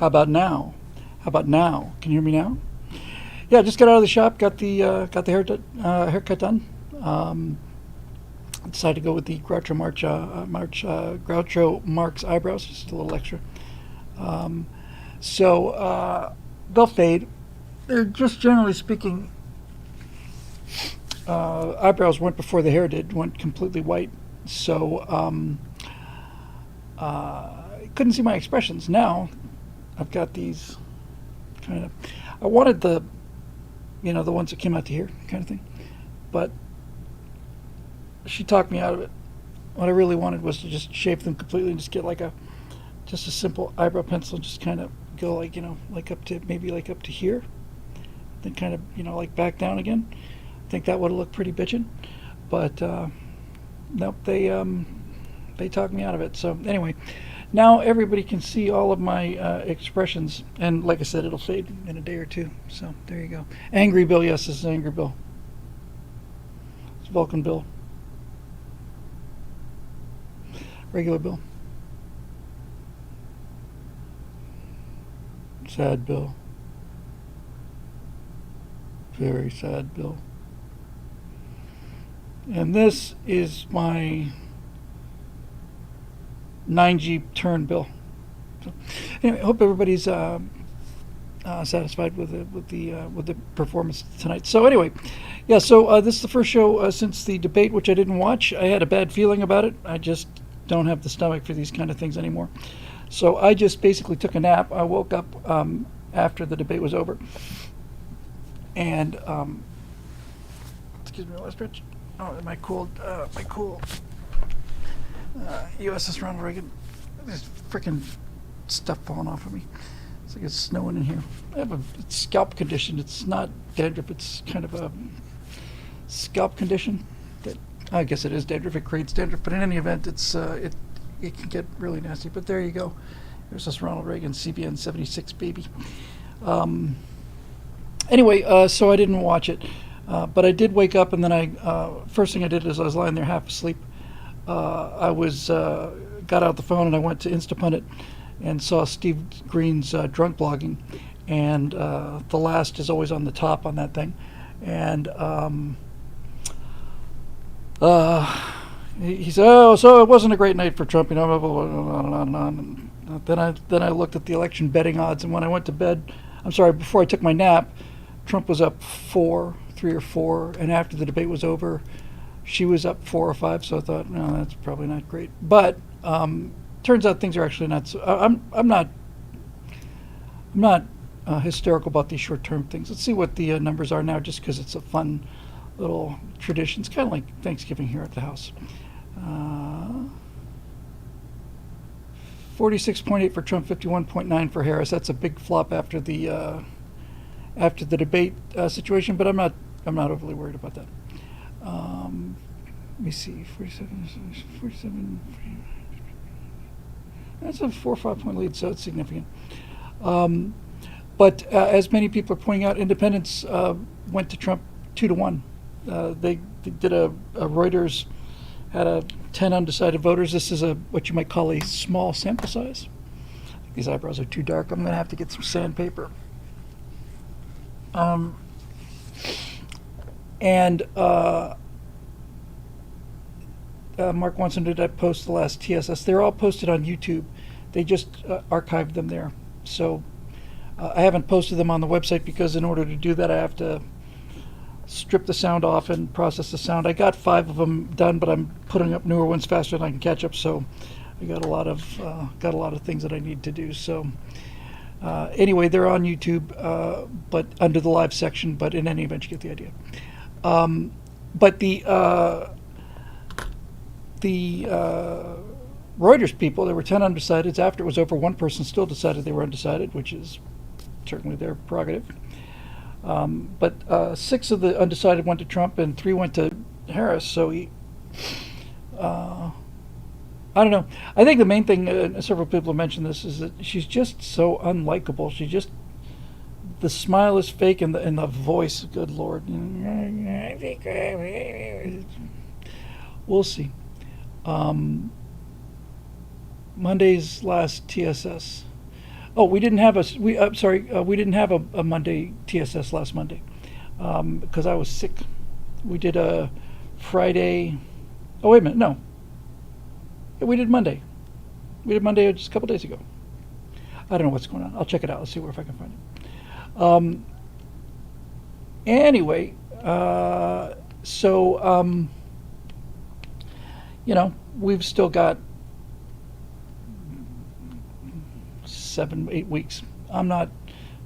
How about now? How about now? Can you hear me now? Yeah, just got out of the shop. Got the haircut done. Decided to go with the Groucho Marx eyebrows, just a little extra. Um, they'll fade. They're just generally speaking, eyebrows went before the hair did, went completely white. So couldn't see my expressions. Now I've got these kind of. I wanted the ones that came out to here kind of thing, but she talked me out of it. What I really wanted was to just shave them completely and just get just a simple eyebrow pencil, just kind of go like up to here, then kind of like back down again. I think that would have looked pretty bitchin', but nope, they talked me out of it. So anyway, now everybody can see all of my expressions, and like I said, it'll fade in a day or two. So there you go. Angry Bill, yes, this is Angry Bill. It's Vulcan Bill. Regular Bill. Sad Bill. Very sad Bill. And this is my 9G turn Bill. So, anyway, I hope everybody's satisfied with the performance tonight. So anyway, yeah. So this is the first show since the debate, which I didn't watch. I had a bad feeling about it. I just don't have the stomach for these kind of things anymore. So I just basically took a nap. I woke up after the debate was over, and excuse me, last stretch. Oh, my cool USS Ronald Reagan. There's freaking stuff falling off of me. It's like it's snowing in here. I have a scalp condition. It's not dandruff. It's kind of a scalp condition. That I guess it is dandruff. It creates dandruff. But in any event, it can get really nasty. But there you go. There's this Ronald Reagan CBN 76 baby. Anyway, so I didn't watch it. But I did wake up, and then first thing I did is I was lying there half asleep. I got out the phone and I went to Instapundit and saw Steve Green's drunk blogging, and the last is always on the top on that thing, and he said, "Oh, so it wasn't a great night for Trump," blah, blah, blah, on and on. And then I looked at the election betting odds, and when I went to bed, before I took my nap, Trump was up 3 or 4, and after the debate was over, she was up 4 or 5. So I thought, no, that's probably not great. But turns out things are actually not. So I'm not hysterical about these short-term things. Let's see what the numbers are now, just because it's a fun little tradition. It's kind of like Thanksgiving here at the house. 46.8 for Trump, 51.9 for Harris. That's a big flop after the debate situation, but I'm not overly worried about that. Let me see, 47. That's a 4 or 5 point lead, so it's significant. But as many people are pointing out, independents went to Trump 2-1. They did a Reuters had a 10 undecided voters. This is what you might call a small sample size. I think these eyebrows are too dark. I'm going to have to get some sandpaper. Mark wants to know, did I post the last TSS? They're all posted on YouTube. They just archived them there. So I haven't posted them on the website because in order to do that, I have to strip the sound off and process the sound. I got 5 of them done, but I'm putting up newer ones faster than I can catch up. So I got a lot of things that I need to do. So anyway, they're on YouTube, but under the live section. But in any event, you get the idea. But the Reuters people, there were 10 undecideds. After it was over, one person still decided they were undecided, which is certainly their prerogative. But 6 of the undecided went to Trump and 3 went to Harris. So I don't know. I think the main thing, several people have mentioned this, is that she's just so unlikable. The smile is fake, and the voice, good Lord. We'll see. Monday's last TSS. Oh, we didn't have we didn't have a Monday TSS last Monday because I was sick. We did a Friday. Oh, wait a minute, no, yeah, we did Monday. We did Monday just a couple days ago. I don't know what's going on. I'll check it out. Let's see if I can find it. Anyway, so we've still got 7, 8 weeks. I'm not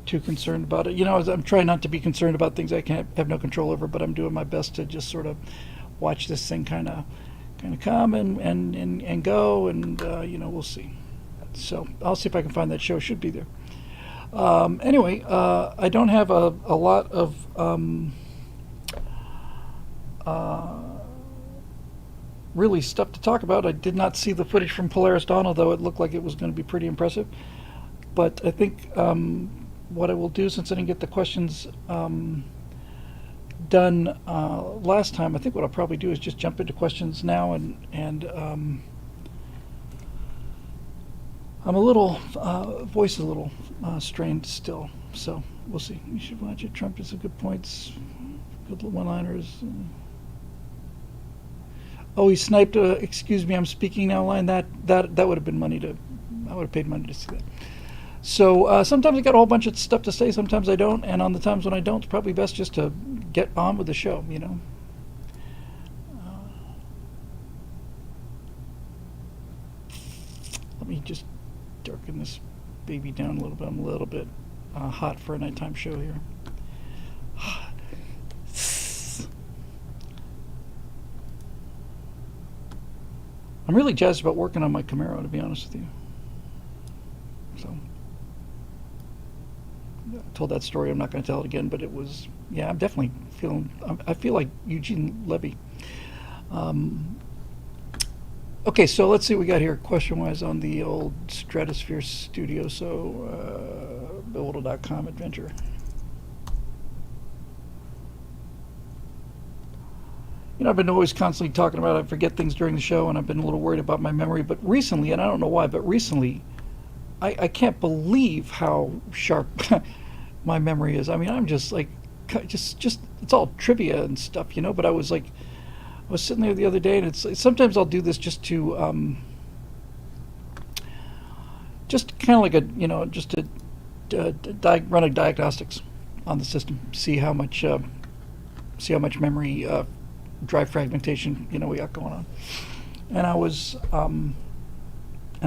too concerned about it. I'm trying not to be concerned about things I can't have no control over, but I'm doing my best to just sort of watch this thing kind of come and go, and we'll see. So I'll see if I can find that show. It should be there. Anyway, I don't have a lot of really stuff to talk about. I did not see the footage from Polaris Dawn, although it looked like it was going to be pretty impressive. But I think what I will do, since I didn't get the questions done last time, I think what I'll probably do is just jump into questions now, and I'm a little voice is a little strained still, so we'll see. You should watch it. Trump has some good points, good one-liners. Oh, he sniped a "excuse me, I'm speaking now" line. That would have been money to. I would have paid money to see that. So sometimes I got a whole bunch of stuff to say. Sometimes I don't, and on the times when I don't, it's probably best just to get on with the show. Let me just darken this baby down a little bit. I'm a little bit hot for a nighttime show here. I'm really jazzed about working on my Camaro, to be honest with you. So, I told that story. I'm not going to tell it again, but it was, yeah, I'm definitely feeling, I feel like Eugene Levy. Okay, so let's see what we got here question-wise on the old Stratosphere Studio. So, buildle.com adventure. I've been always constantly talking about I forget things during the show, and I've been a little worried about my memory. But recently, and I don't know why, but recently, I can't believe how sharp my memory is. I mean, I'm just like, just it's all trivia and stuff, But I was sitting there the other day, and it's sometimes I'll do this just to, just kind of like just to run a diagnostics on the system, see how much memory drive fragmentation we got going on. And I was and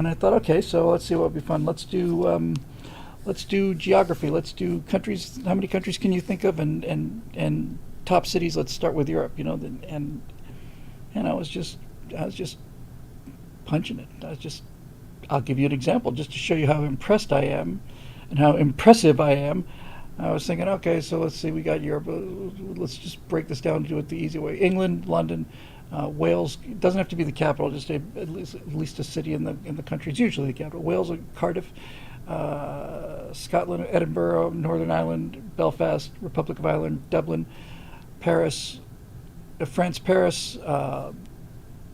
I thought, okay, so let's see what would be fun. Let's do geography. Let's do countries. How many countries can you think of, and top cities? Let's start with Europe. And I was just punching it. I'll give you an example just to show you how impressed I am and how impressive I am. I was thinking, okay, so let's see, we got Europe. Let's just break this down and do it the easy way. England, London, Wales. It doesn't have to be the capital, just at least a city in the country. It's usually the capital. Wales, Cardiff, Scotland, Edinburgh, Northern Ireland, Belfast, Republic of Ireland, Dublin, Paris, France, Paris,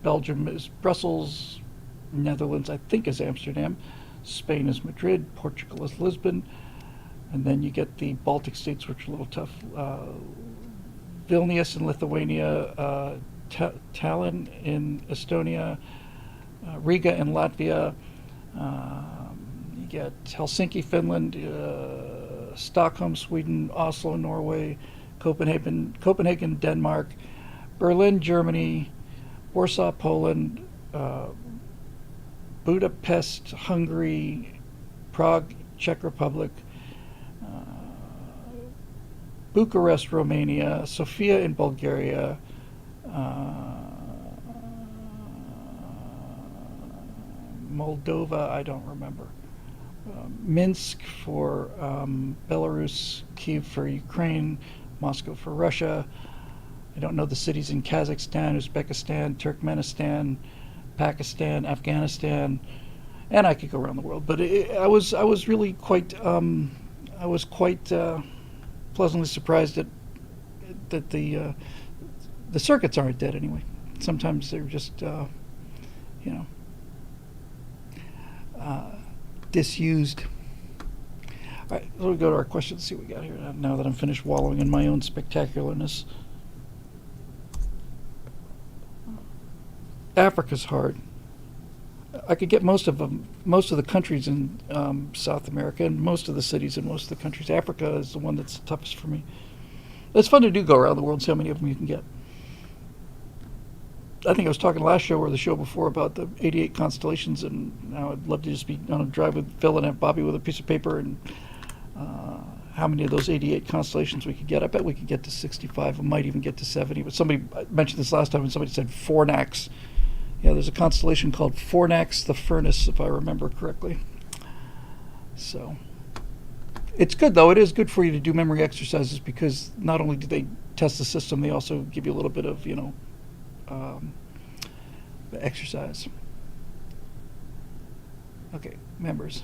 Belgium is Brussels, Netherlands, I think, is Amsterdam, Spain is Madrid, Portugal is Lisbon. And then you get the Baltic states, which are a little tough. Vilnius in Lithuania, Tallinn in Estonia, Riga in Latvia. You get Helsinki, Finland, Stockholm, Sweden, Oslo, Norway, Copenhagen, Denmark, Berlin, Germany, Warsaw, Poland, Budapest, Hungary, Prague, Czech Republic, Bucharest, Romania, Sofia in Bulgaria, Moldova, I don't remember, Minsk for Belarus, Kyiv for Ukraine, Moscow for Russia. I don't know the cities in Kazakhstan, Uzbekistan, Turkmenistan, Pakistan, Afghanistan, and I could go around the world. But I was really quite pleasantly surprised that the circuits aren't dead anyway. Sometimes they're just disused. All right, so we go to our questions, see what we got here now that I'm finished wallowing in my own spectacularness. Africa's hard. I could get most of the countries in South America and most of the cities in most of the countries. Africa is the one that's the toughest for me. It's fun to do, go around the world and see how many of them you can get. I think I was talking last show or the show before about the 88 constellations, and now I'd love to just be on a drive with Phil and have Bobby with a piece of paper and how many of those 88 constellations we could get. I bet we could get to 65. We might even get to 70. But somebody mentioned this last time, and somebody said Fornax. Yeah, there's a constellation called Fornax the Furnace, if I remember correctly. So it's good, though. It is good for you to do memory exercises because not only do they test the system, they also give you a little bit of, exercise. Okay, members.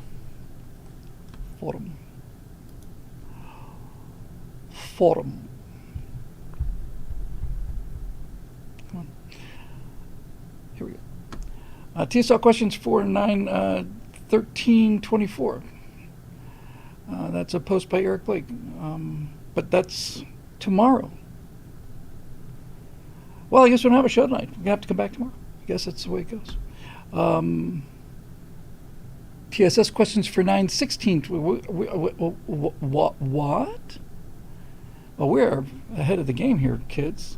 Forum. Come on. Here we go. TSL questions for 9/13/24. That's a post by Eric Blake. But that's tomorrow. Well, I guess we don't have a show tonight. We have to come back tomorrow. I guess that's the way it goes. TSS questions for 9/16. What? Well, we're ahead of the game here, kids.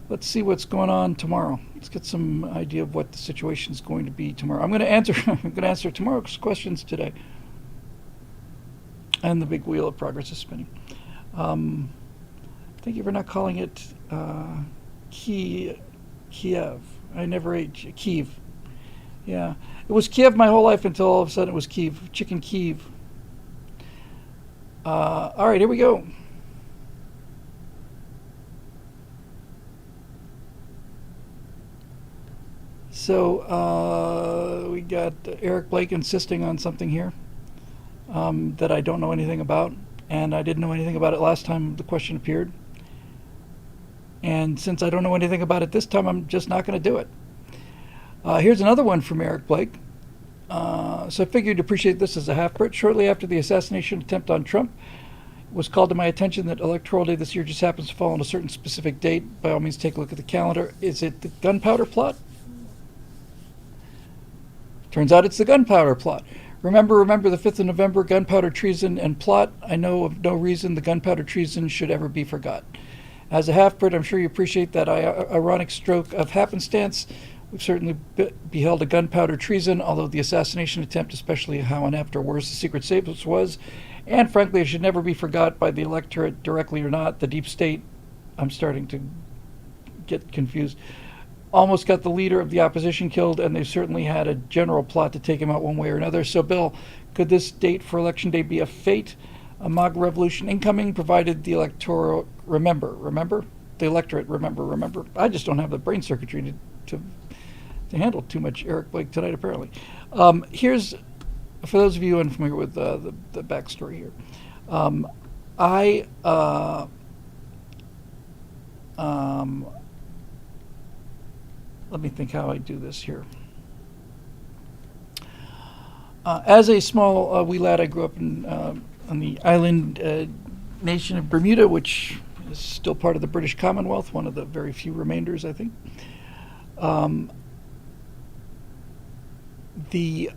Let's see what's going on tomorrow. Let's get some idea of what the situation is going to be tomorrow. I'm going to answer tomorrow's questions today. And the big wheel of progress is spinning. Thank you for not calling it Kiev. I never ate Kiev. Yeah, it was Kiev my whole life until all of a sudden it was Kiev. Chicken Kiev. All right, here we go. So we got Eric Blake insisting on something here that I don't know anything about, and I didn't know anything about it last time the question appeared. And since I don't know anything about it this time, I'm just not going to do it. Here's another one from Eric Blake. So I figured you'd appreciate this as a half-Brit. Shortly after the assassination attempt on Trump, it was called to my attention that Electoral Day this year just happens to fall on a certain specific date. By all means, take a look at the calendar. Is it the gunpowder plot? Turns out it's the gunpowder plot. Remember the 5th of November, gunpowder treason and plot. I know of no reason the gunpowder treason should ever be forgot. As a half-Brit, I'm sure you appreciate that ironic stroke of happenstance. We've certainly beheld a gunpowder treason, although the assassination attempt, especially how inept or worse the Secret Service was, and frankly, it should never be forgot by the electorate, directly or not. The deep state, I'm starting to get confused, almost got the leader of the opposition killed, and they certainly had a general plot to take him out one way or another. So, Bill, could this date for Election Day be a fate? A MAGA revolution incoming, provided the electoral remember? The electorate, remember. I just don't have the brain circuitry to handle too much Eric Blake tonight, apparently. Here's, for those of you unfamiliar with the backstory here. Let me think how I do this here. As a small wee lad, I grew up on the island nation of Bermuda, which is still part of the British Commonwealth, one of the very few remainders, I think. The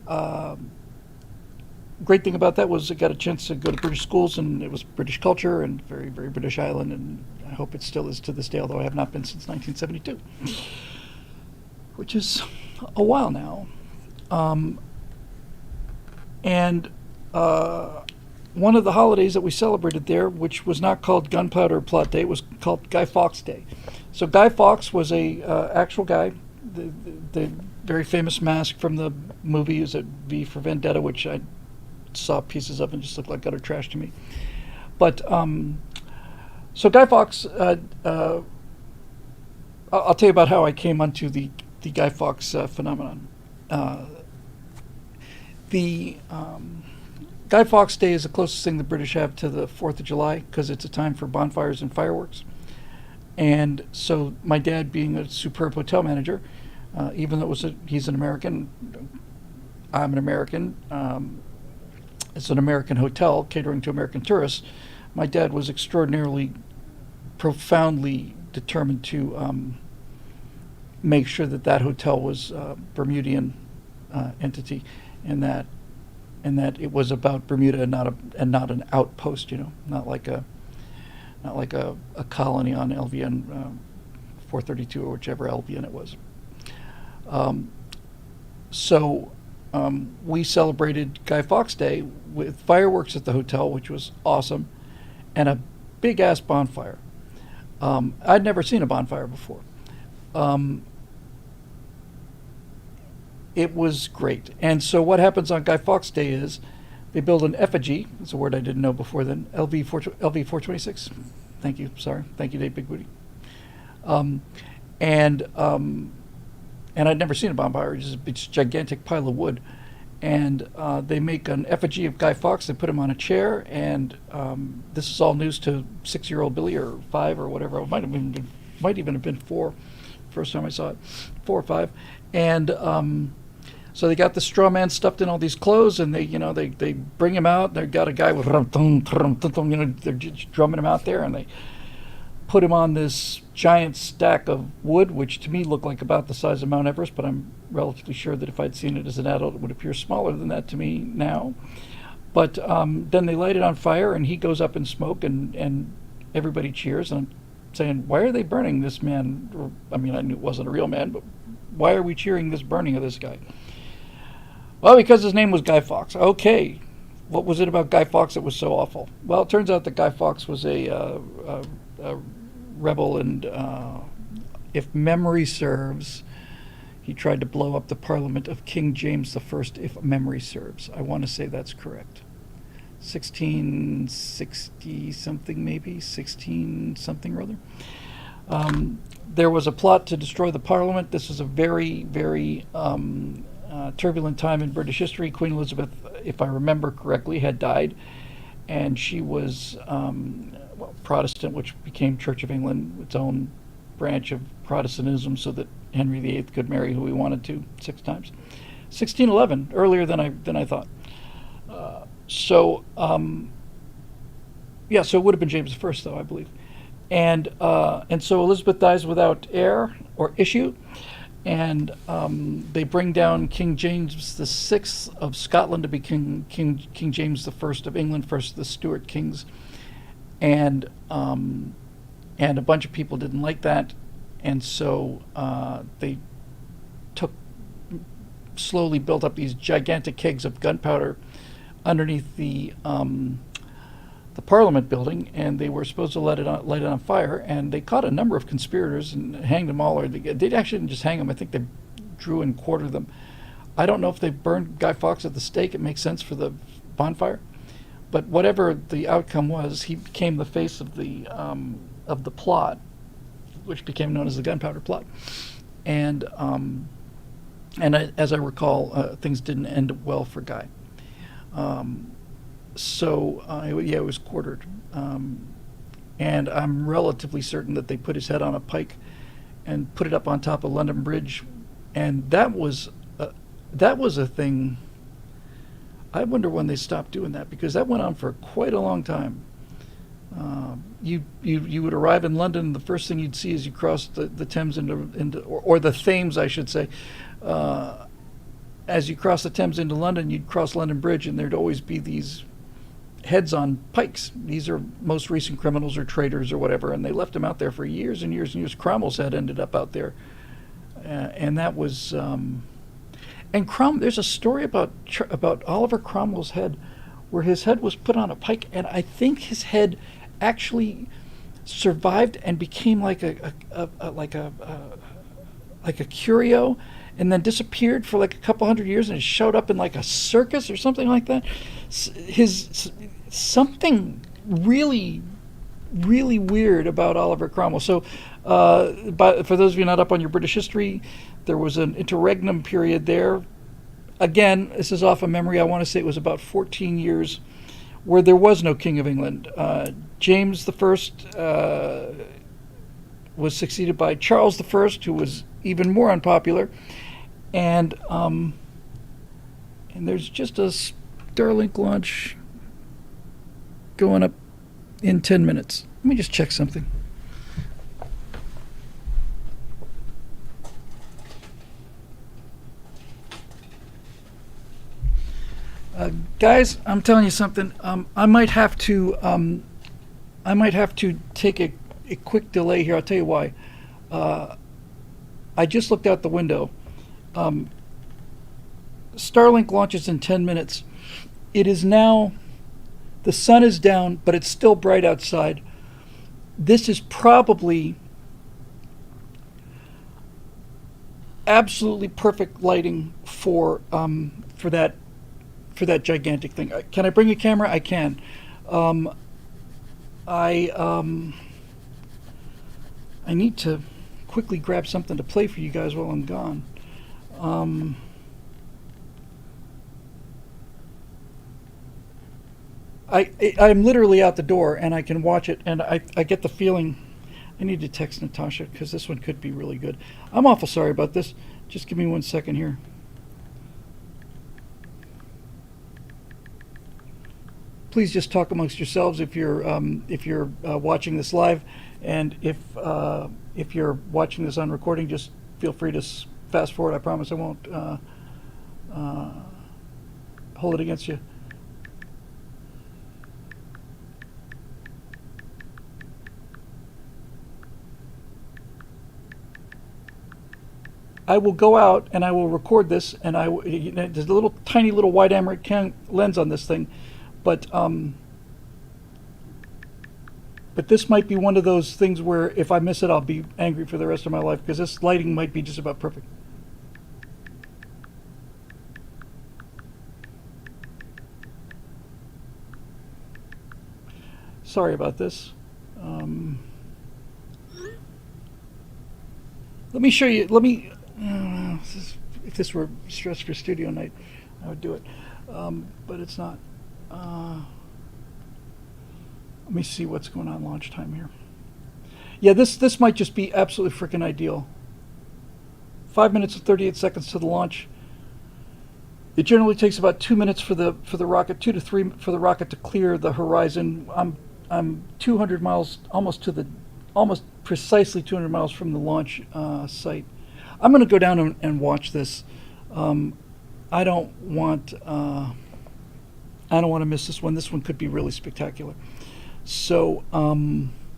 great thing about that was I got a chance to go to British schools, and it was British culture and very, very British island, and I hope it still is to this day, although I have not been since 1972, which is a while now. And one of the holidays that we celebrated there, which was not called Gunpowder Plot Day, was called Guy Fawkes Day. So Guy Fawkes was a actual guy, the very famous mask from the movie, is it V for Vendetta, which I saw pieces of and just looked like gutter trash to me. But so Guy Fawkes, I'll tell you about how I came onto the Guy Fawkes phenomenon. Guy Fawkes Day is the closest thing the British have to the 4th of July because it's a time for bonfires and fireworks. And so my dad, being a superb hotel manager, even though he's an American, I'm an American, it's an American hotel catering to American tourists. My dad was extraordinarily, profoundly determined to make sure that that hotel was Bermudian entity, and that it was about Bermuda and not an outpost. Not like a colony on LVN 432 or whichever LVN it was. So we celebrated Guy Fawkes Day with fireworks at the hotel, which was awesome, and a big ass bonfire. I'd never seen a bonfire before. It was great. And so what happens on Guy Fawkes Day is they build an effigy. It's a word I didn't know before then. LV 426. Thank you. Sorry. Thank you, Dave Big Booty. And I'd never seen a bonfire. It's a gigantic pile of wood. And they make an effigy of Guy Fawkes. They put him on a chair. And this is all news to 6-year-old Billy, or 5 or whatever. It might even have been 4. First time I saw it, 4 or 5. And so they got the straw man stuffed in all these clothes, and they bring him out. They've got a guy with they're just drumming him out there, and they put him on this giant stack of wood, which to me looked like about the size of Mount Everest, but I'm relatively sure that if I'd seen it as an adult, it would appear smaller than that to me now. But then they light it on fire, and he goes up in smoke, and everybody cheers. And I'm saying, why are they burning this man? I mean, I knew it wasn't a real man, but why are we cheering this burning of this guy? Well, because his name was Guy Fawkes. Okay, what was it about Guy Fawkes that was so awful? Well, it turns out that Guy Fawkes was a rebel, and if memory serves, he tried to blow up the Parliament of King James I, if memory serves. I want to say that's correct. 1660 something, maybe 16 something or other. There was a plot to destroy the Parliament. This was a very, very turbulent time in British history. Queen Elizabeth, if I remember correctly, had died, and she was Protestant, which became Church of England, its own branch of Protestantism, so that Henry VIII could marry who he wanted to 6 times. 1611, earlier than I thought. So it would have been James I, though, I believe. And so Elizabeth dies without heir or issue, and they bring down King James VI of Scotland to be King James I of England, first of the Stuart kings, and a bunch of people didn't like that, and so they slowly built up these gigantic kegs of gunpowder underneath the Parliament building, and they were supposed to light it on fire, and they caught a number of conspirators and hanged them all. Or they actually didn't just hang them. I think they drew and quartered them. I don't know if they burned Guy Fawkes at the stake. It makes sense for the bonfire, but whatever the outcome was, he became the face of the plot, which became known as the Gunpowder Plot. And as I recall, things didn't end well for Guy. It was quartered. And I'm relatively certain that they put his head on a pike and put it up on top of London Bridge. And that was a thing. I wonder when they stopped doing that, because that went on for quite a long time. You would arrive in London, the first thing you'd see as you crossed the Thames or the Thames, I should say. As you cross the Thames into London, you'd cross London Bridge, and there'd always be these heads on pikes. These are most recent criminals or traitors or whatever, and they left them out there for years and years and years. Cromwell's head ended up out there, and that was. There's a story about Oliver Cromwell's head, where his head was put on a pike, and I think his head actually survived and became like a curio, and then disappeared for like a couple hundred years, and it showed up in like a circus or something like that. Something really, really weird about Oliver Cromwell. So, for those of you not up on your British history, there was an interregnum period there. Again, this is off of memory. I want to say it was about 14 years where there was no King of England. James I was succeeded by Charles I, who was even more unpopular. And there's just Starlink launch going up in 10 minutes. Let me just check something. Guys, I'm telling you something. I might have to take a quick delay here. I'll tell you why. I just looked out the window. Starlink launches in 10 minutes. It is now, the sun is down, but it's still bright outside. This is probably absolutely perfect lighting for that gigantic thing. Can I bring a camera? I can. I need to quickly grab something to play for you guys while I'm gone. I'm literally out the door and I can watch it, and I get the feeling I need to text Natasha because this one could be really good. I'm awful sorry about this. Just give me 1 second here. Please just talk amongst yourselves if you're watching this live, and if you're watching this on recording, just feel free to fast forward. I promise I won't hold it against you. I will go out and I will record this, and there's a little tiny little wide angle lens on this thing, but this might be one of those things where if I miss it, I'll be angry for the rest of my life because this lighting might be just about perfect. Sorry about this. Let me show you. If this were stress for studio night, I would do it, but it's not. Let me see what's going on launch time here. Yeah, this might just be absolutely freaking ideal. 5 minutes and 38 seconds to the launch. It generally takes about 2 minutes for the rocket, 2 to 3 for the rocket to clear the horizon. I'm 200 miles, almost precisely 200 miles from the launch site. I'm going to go down and watch this. I don't want to miss this one. This one could be really spectacular. So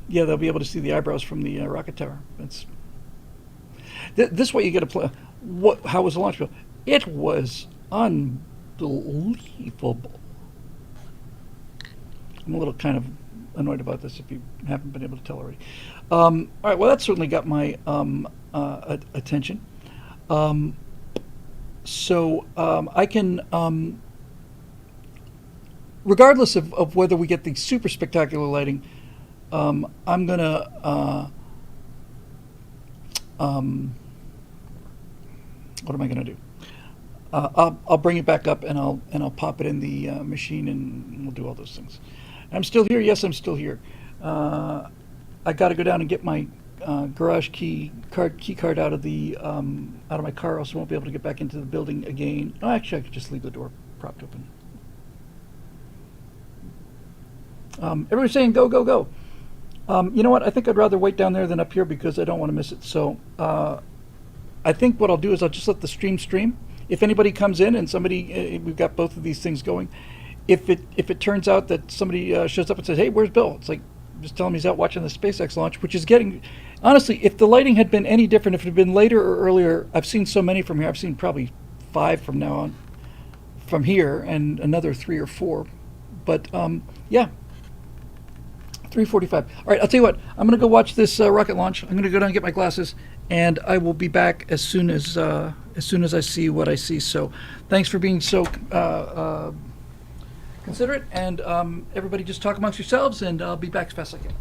yeah, they'll be able to see the eyebrows from the rocket tower. This way you get a play. How was the launch feel? It was unbelievable. I'm a little kind of annoyed about this if you haven't been able to tell already. All right, well, that certainly got my attention. So I can, regardless of whether we get the super spectacular lighting, I'm gonna, what am I gonna do? I'll bring it back up and I'll pop it in the machine and we'll do all those things. I'm still here. Yes, I'm still here. I got to go down and get my garage key card out of my car, or else I won't be able to get back into the building again. Oh, actually, I could just leave the door propped open. Everybody's saying go, go, go. You know what? I think I'd rather wait down there than up here because I don't want to miss it. So I think what I'll do is I'll just let the stream. If anybody comes in and we've got both of these things going. If it turns out that somebody shows up and says, "Hey, where's Bill?" It's like, just tell him he's out watching the SpaceX launch, which is getting, honestly, if the lighting had been any different, if it had been later or earlier, I've seen so many from here. I've seen probably 5 from now on, from here, and another 3 or 4. But yeah, 3:45. All right, I'll tell you what. I'm gonna go watch this rocket launch. I'm gonna go down and get my glasses, and I will be back as soon as I see what I see. So, thanks for being so considerate, and everybody just talk amongst yourselves, and I'll be back as fast as I can.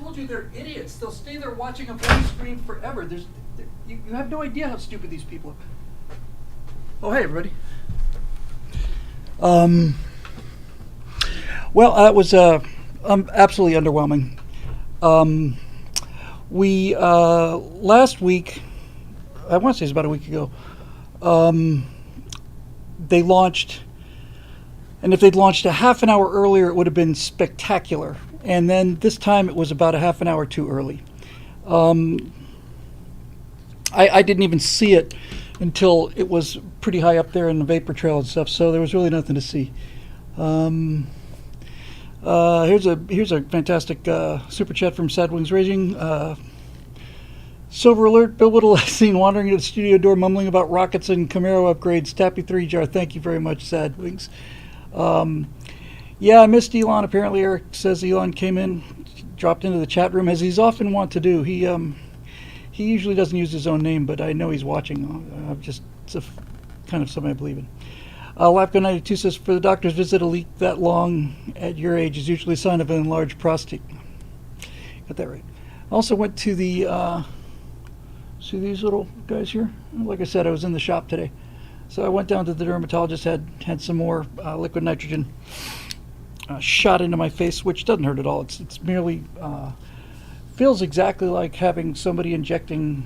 told you they're idiots. They'll stay there watching a blue screen forever. You have no idea how stupid these people are. Oh, hey, everybody. Well, that was absolutely underwhelming. We last week, I want to say it's about a week ago, they launched, and if they'd launched a half an hour earlier, it would have been spectacular. And then this time it was about a half an hour too early. I didn't even see it until it was pretty high up there in the vapor trail and stuff, so there was really nothing to see. Here's a fantastic super chat from Sad Wings Raging. Silver alert, Bill Whittle seen wandering into the studio door mumbling about rockets and Camaro upgrades. Tappy 3 jar, thank you very much, Sad Wings. Yeah, I missed Elon. Apparently Eric says Elon came in, dropped into the chat room, as he's often wont to do. He usually doesn't use his own name, but I know he's watching. It's kind of something I believe in. Lapco92 says, for the doctor's visit, a leak that long at your age is usually a sign of an enlarged prostate. Got that right. Also went to the, see these little guys here? Like I said, I was in the shop today. So I went down to the dermatologist, had some more liquid nitrogen shot into my face, which doesn't hurt at all. It's merely, feels exactly like having somebody injecting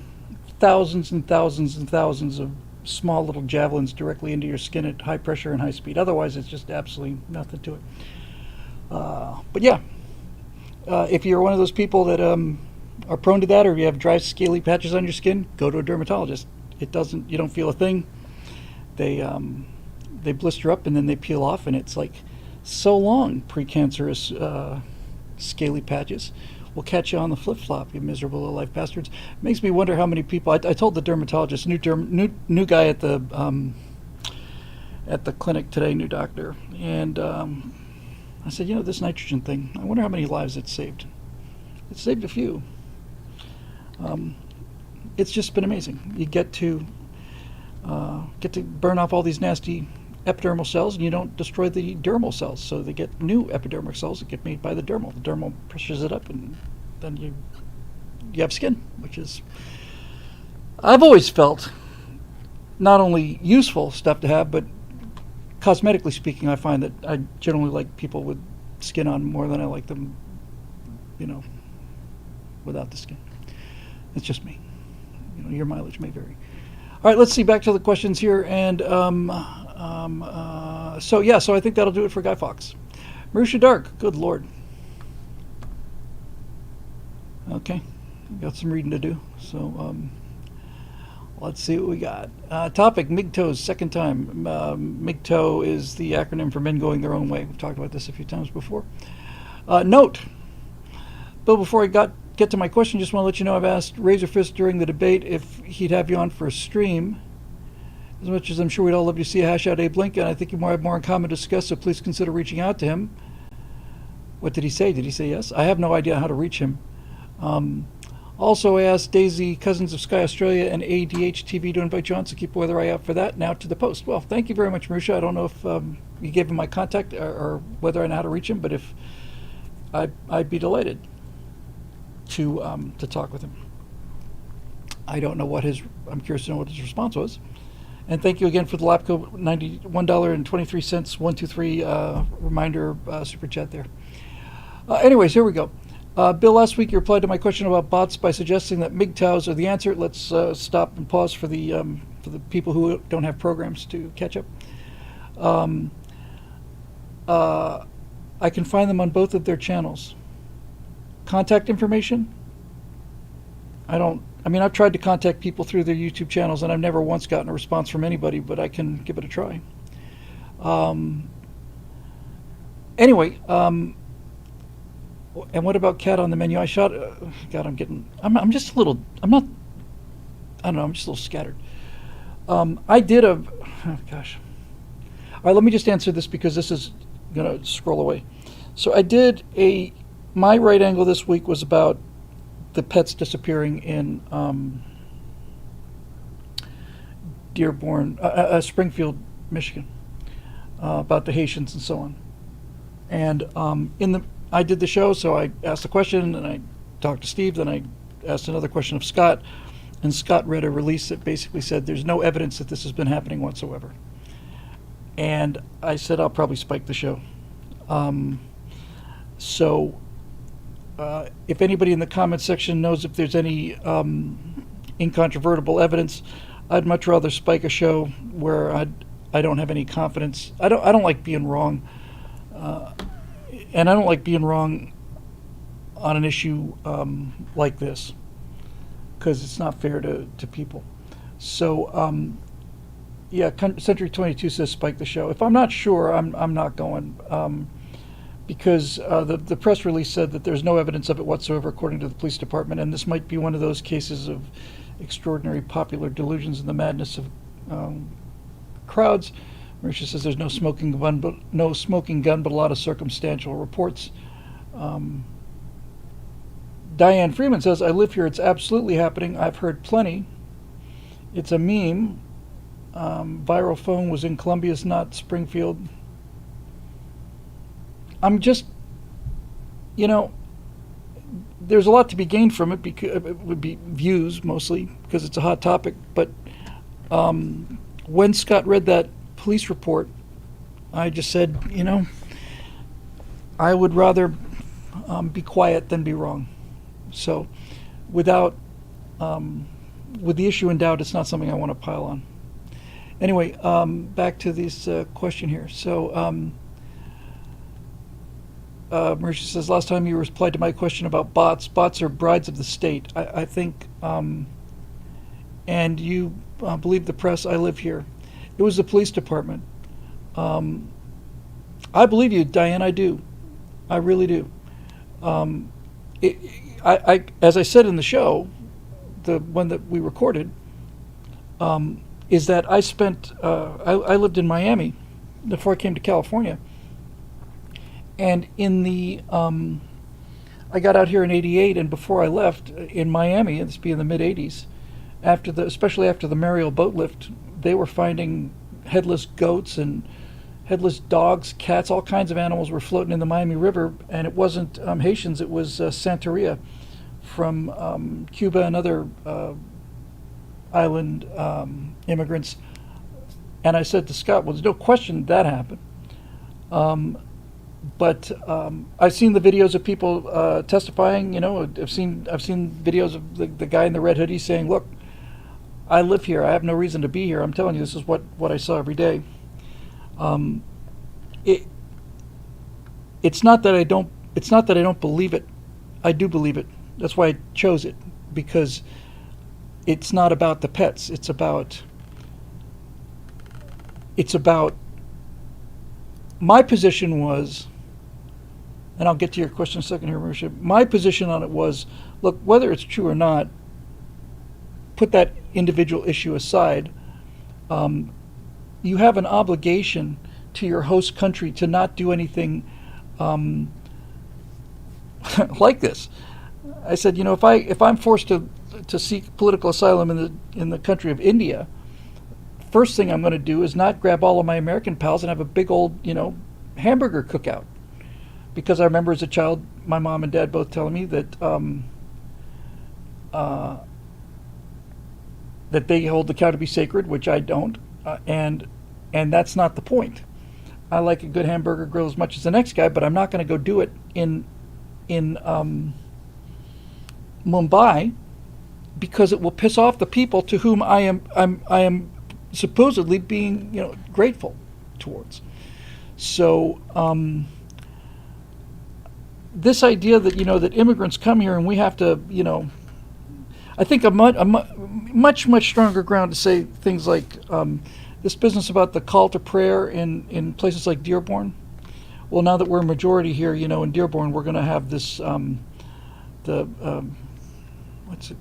thousands and thousands and thousands of small little javelins directly into your skin at high pressure and high speed. Otherwise, it's just absolutely nothing to it. But yeah, if you're one of those people that are prone to that, or you have dry, scaly patches on your skin, go to a dermatologist. You don't feel a thing. They blister up and then they peel off, and it's like so long. Precancerous scaly patches will catch you on the flip-flop, you miserable little life bastards. Makes me wonder how many people. I told the dermatologist, new guy at the clinic today, new doctor, and I said, this nitrogen thing, I wonder how many lives it saved. It saved a few. It's just been amazing. You get to burn off all these nasty epidermal cells, and you don't destroy the dermal cells, so they get new epidermal cells that get made by the dermal. The dermal pressures it up, and then you have skin, which is, I've always felt, not only useful stuff to have, but cosmetically speaking, I find that I generally like people with skin on more than I like them, without the skin. It's just me. Your mileage may vary. All right, let's see, back to the questions here, and so I think that'll do it for Guy Fawkes. Marusha Dark, good Lord. Okay, got some reading to do, so let's see what we got. Topic, MGTOW's second time. MGTOW is the acronym for Men Going Their Own Way. We've talked about this a few times before. Note, Bill, before I get to my question, just want to let you know I've asked Razorfist during the debate if he'd have you on for a stream. As much as I'm sure we'd all love to see a hash out Abe Lincoln, I think you might have more in common to discuss, so please consider reaching out to him. What did he say? Did he say yes? I have no idea how to reach him. Also, I asked Daisy, Cousins of Sky Australia, and ADH TV to invite you on, so keep a weather eye out for that. Now to the post. Well, thank you very much, Marusha. I don't know if you gave him my contact or whether I know how to reach him, but if I'd be delighted to talk with him. I don't know what I'm curious to know what his response was. And thank you again for the Lapco $91.23 123 reminder super chat there. Anyways, here we go. Bill, last week you replied to my question about bots by suggesting that MGTOWs are the answer. Let's stop and pause for the people who don't have programs to catch up. I can find them on both of their channels. Contact information? I've tried to contact people through their YouTube channels, and I've never once gotten a response from anybody, but I can give it a try. Anyway, and what about cat on the menu? I shot, God, I'm just a little, I'm not, I don't know, I'm just a little scattered. I did oh gosh. All right, let me just answer this because this is going to scroll away. So I did my right angle this week was about the pets disappearing in Dearborn, Springfield, Michigan, about the Haitians and so on. And I did the show, so I asked the question and I talked to Steve, then I asked another question of Scott, and Scott read a release that basically said there's no evidence that this has been happening whatsoever. And I said I'll probably spike the show. So if anybody in the comment section knows if there's any incontrovertible evidence, I'd much rather spike a show where I don't have any confidence. I don't like being wrong, and I don't like being wrong on an issue like this, because it's not fair to people. So yeah, Century 22 says spike the show. If I'm not sure, I'm not going, because the press release said that there's no evidence of it whatsoever according to the police department, and this might be one of those cases of extraordinary popular delusions and the madness of crowds. Marisha says there's no smoking gun, but a lot of circumstantial reports. Diane Freeman says, I live here. It's absolutely happening. I've heard plenty. It's a meme. Viral phone was in Columbia's, not Springfield. I'm just, there's a lot to be gained from it, because it would be views mostly, because it's a hot topic. But when Scott read that police report, I just said, I would rather be quiet than be wrong. So with the issue in doubt, it's not something I want to pile on. Anyway, back to this question here. So Marisha says, last time you replied to my question about bots. Bots are brides of the state. I think, and you believe the press. I live here. It was the police department. I believe you, Diane. I do. I really do. As I said in the show, the one that we recorded, is that I spent, I lived in Miami before I came to California. And in the, I got out here in '88, and before I left in Miami, this being the mid '80s, especially after the Mariel boat lift, they were finding headless goats and headless dogs, cats, all kinds of animals were floating in the Miami River, and it wasn't Haitians, it was Santeria from Cuba and other island immigrants. And I said to Scott, well, there's no question that happened. But I've seen the videos of people testifying. I've seen videos of the guy in the red hoodie saying, "Look, I live here. I have no reason to be here. I'm telling you, this is what I saw every day." It's not that I don't believe it. I do believe it. That's why I chose it, because it's not about the pets. It's about my position was, and I'll get to your question in a second here, Marisha. My position on it was, look, whether it's true or not, put that individual issue aside. You have an obligation to your host country to not do anything like this. I said, if I'm forced to seek political asylum in the country of India, first thing I'm going to do is not grab all of my American pals and have a big old, hamburger cookout. Because I remember as a child, my mom and dad both telling me that that they hold the cow to be sacred, which I don't, and that's not the point. I like a good hamburger grill as much as the next guy, but I'm not going to go do it in Mumbai, because it will piss off the people to whom I am supposedly being grateful towards. So this idea that that immigrants come here and we have to I think a much stronger ground to say things like this business about the call to prayer in places like Dearborn. Well, now that we're a majority here, in Dearborn, we're going to have this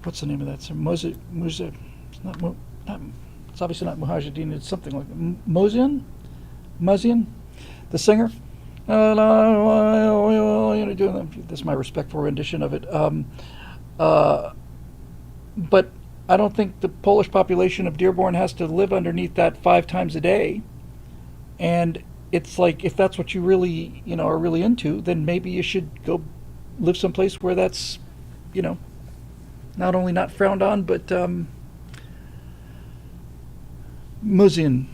what's the name of that? It's obviously not Mujahideen. It's something like Mozian, the singer. That's my respectful rendition of it. But I don't think the Polish population of Dearborn has to live underneath that 5 times a day. And it's like, if that's what you really, are really into, then maybe you should go live someplace where that's you know, not only not frowned on, but Muzian.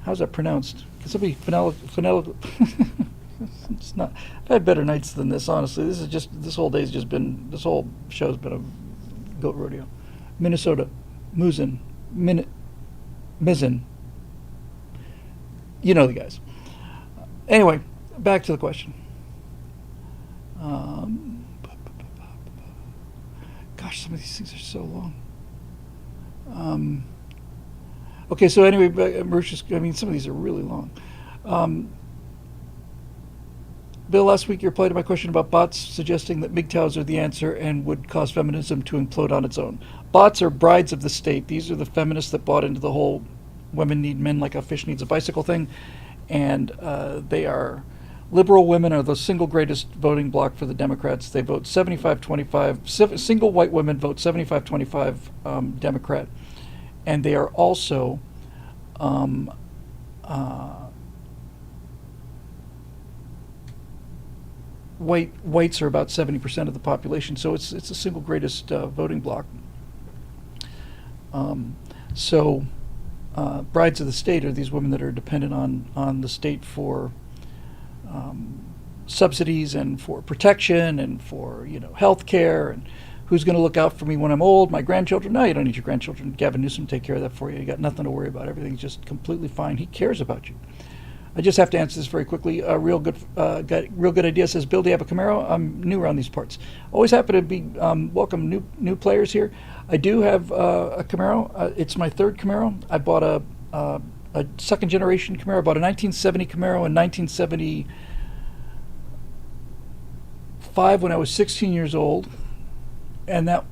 How's that pronounced? Can somebody It's not. I've had better nights than this, honestly. This whole day's just been, this whole show's been a goat rodeo. Minnesota, Muzin, Mizin. You know the guys. Anyway, back to the question. Gosh, some of these things are so long. Okay, so anyway, Mauritius, I mean, some of these are really long. Bill, last week you replied to my question about bots suggesting that MGTOWs are the answer and would cause feminism to implode on its own. Bots are brides of the state. These are the feminists that bought into the whole women need men like a fish needs a bicycle thing. And they are, liberal women are the single greatest voting bloc for the Democrats. They vote 75-25. Single white women vote 75-25 Democrat. And they are also whites are about 70% of the population, so it's the single greatest voting bloc. Brides of the state are these women that are dependent on the state for subsidies and for protection and for health care and who's going to look out for me when I'm old, my grandchildren. No, you don't need your grandchildren. Gavin Newsom take care of that for you. You got nothing to worry about. Everything's just completely fine. He cares about you. I just have to answer this very quickly. Real good idea says, Bill, do you have a Camaro? I'm new around these parts. Always happy to be welcome new players here. I do have a Camaro. It's my third Camaro. I bought a second generation Camaro. I bought a 1970 Camaro in 1975 when I was 16 years old, and that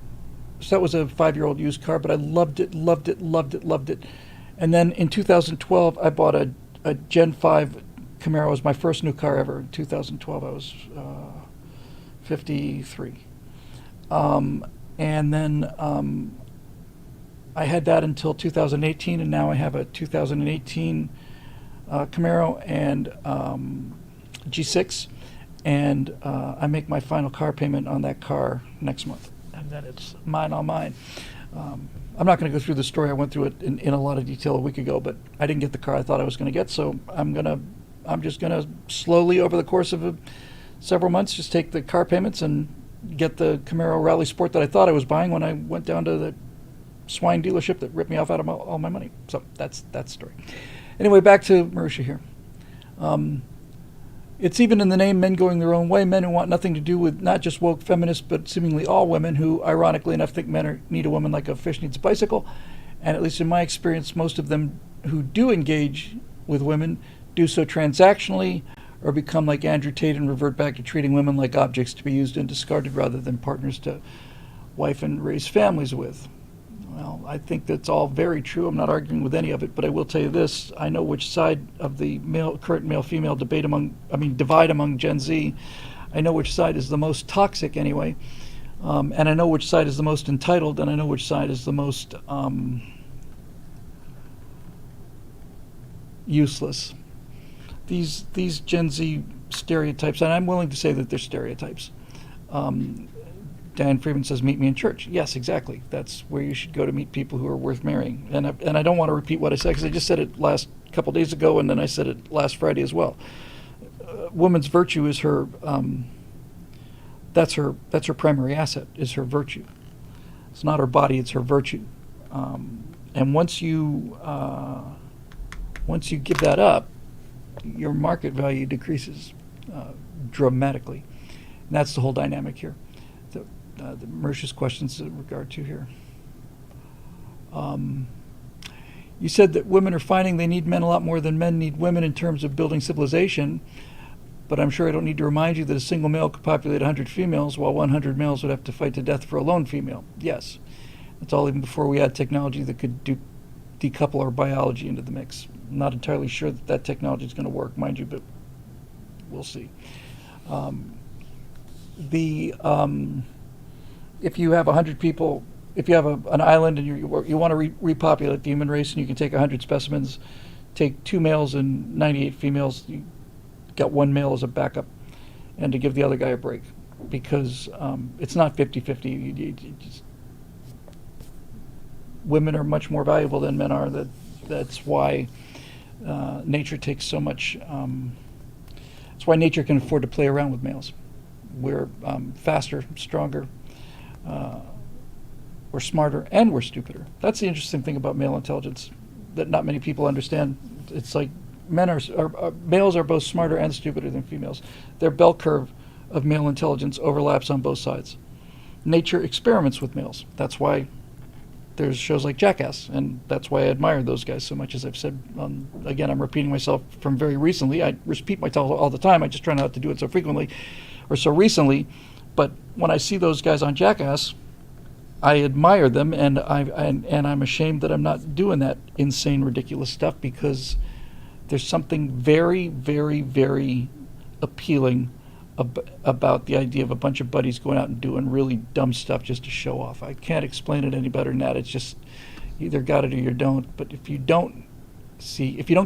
was a 5-year-old used car. But I loved it. And then in 2012, I bought a Gen 5 Camaro. Was my first new car ever. In 2012, I was 53. And then I had that until 2018, and now I have a 2018 Camaro and G6, and I make my final car payment on that car next month, and then it's mine on mine. I'm not going to go through the story. I went through it in a lot of detail a week ago, but I didn't get the car I thought I was going to get, so I'm just going to slowly over the course of several months just take the car payments and get the Camaro Rally Sport that I thought I was buying when I went down to the swine dealership that ripped me off out of all my money. So that's the story. Anyway, back to Marisha here. It's even in the name, men going their own way, men who want nothing to do with not just woke feminists, but seemingly all women who, ironically enough, think men need a woman like a fish needs a bicycle. And at least in my experience, most of them who do engage with women do so transactionally or become like Andrew Tate and revert back to treating women like objects to be used and discarded rather than partners to wife and raise families with. Well, I think that's all very true. I'm not arguing with any of it, but I will tell you this. I know which side of the current male-female divide among Gen Z. I know which side is the most toxic anyway, and I know which side is the most entitled, and I know which side is the most useless. These Gen Z stereotypes, and I'm willing to say that they're stereotypes. Dan Freeman says, meet me in church. Yes, exactly. That's where you should go to meet people who are worth marrying. And I don't want to repeat what I said, because I just said it last couple days ago, and then I said it last Friday as well. Woman's virtue is her, that's her primary asset, is her virtue. It's not her body, it's her virtue. And once you give that up, your market value decreases dramatically. And that's the whole dynamic here. The Mauritius questions in regard to here. You said that women are finding they need men a lot more than men need women in terms of building civilization, but I'm sure I don't need to remind you that a single male could populate 100 females, while 100 males would have to fight to death for a lone female. Yes. That's all even before we had technology that could decouple our biology into the mix. I'm not entirely sure that technology is going to work, mind you, but we'll see. If you have 100 people, if you have an island and you want to repopulate the human race, and you can take 100 specimens, take 2 males and 98 females, you got 1 male as a backup, and to give the other guy a break. because it's not 50-50. Women are much more valuable than men are. That's why nature takes so much. That's why nature can afford to play around with males. We're faster, stronger, we're smarter, and we're stupider. That's the interesting thing about male intelligence that not many people understand. It's like males are both smarter and stupider than females. Their bell curve of male intelligence overlaps on both sides. Nature experiments with males. That's why there's shows like Jackass, and that's why I admire those guys so much. As I've said, again, I'm repeating myself from very recently. I repeat myself all the time. I just try not to do it so frequently or so recently. But when I see those guys on Jackass, I admire them, and I'm ashamed that I'm not doing that insane, ridiculous stuff, because there's something very, very, very appealing about the idea of a bunch of buddies going out and doing really dumb stuff just to show off. I can't explain it any better than that. It's just you either got it or you don't. But if you don't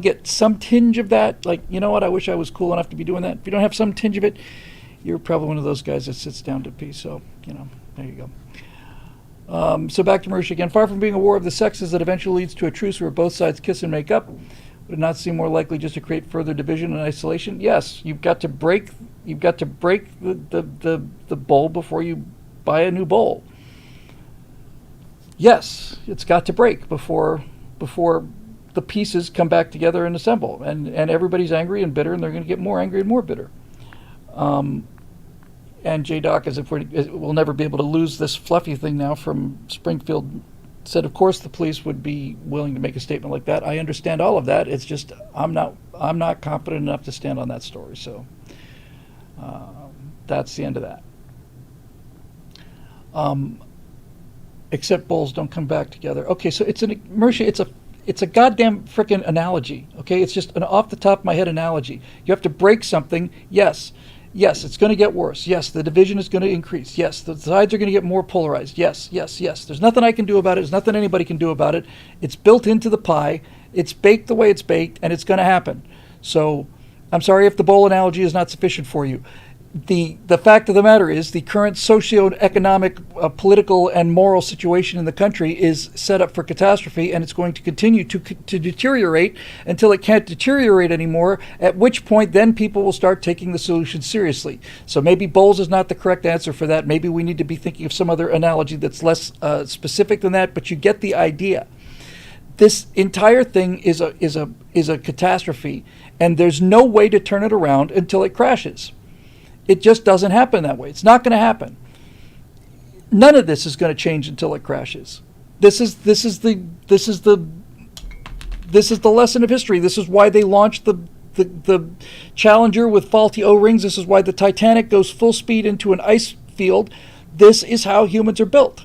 get some tinge of that, like, you know what, I wish I was cool enough to be doing that. If you don't have some tinge of it, you're probably one of those guys that sits down to pee. So, there you go. So back to Marisha again. Far from being a war of the sexes that eventually leads to a truce where both sides kiss and make up, would it not seem more likely just to create further division and isolation? Yes, you've got to break the bowl before you buy a new bowl. Yes, it's got to break before the pieces come back together and assemble. And everybody's angry and bitter, and they're going to get more angry and more bitter. And J-Doc, as if we'll never be able to lose this fluffy thing now from Springfield, said, of course the police would be willing to make a statement like that. I understand all of that. It's just I'm not confident enough to stand on that story. So that's the end of that. Except bowls don't come back together. Okay, so it's a goddamn frickin' analogy. Okay, it's just an off the top of my head analogy. You have to break something. Yes, it's going to get worse. Yes, the division is going to increase. Yes, the sides are going to get more polarized. Yes. There's nothing I can do about it. There's nothing anybody can do about it. It's built into the pie. It's baked the way it's baked, and it's going to happen. So I'm sorry if the bowl analogy is not sufficient for you. The fact of the matter is the current socioeconomic, political, and moral situation in the country is set up for catastrophe, and it's going to continue to deteriorate until it can't deteriorate anymore, at which point then people will start taking the solution seriously. So maybe bowls is not the correct answer for that. Maybe we need to be thinking of some other analogy that's less specific than that, but you get the idea. This entire thing is a catastrophe, and there's no way to turn it around until it crashes. It just doesn't happen that way. It's not going to happen. None of this is going to change until it crashes. This is the lesson of history. This is why they launched the Challenger with faulty O-rings. This is why the Titanic goes full speed into an ice field. This is how humans are built.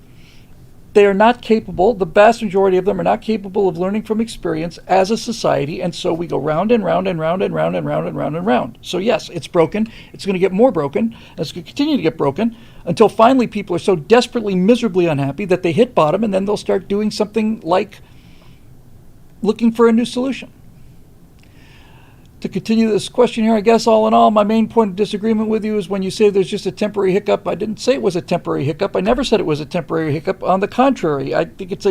They are not capable, the vast majority of them are not capable of learning from experience as a society, and so we go round and round and round and round and round and round and round. So yes, it's broken. It's going to get more broken. And it's going to continue to get broken until finally people are so desperately, miserably unhappy that they hit bottom, and then they'll start doing something like looking for a new solution. To continue this question here, I guess all in all, my main point of disagreement with you is when you say there's just a temporary hiccup. I didn't say it was a temporary hiccup. I never said it was a temporary hiccup. On the contrary, I think it's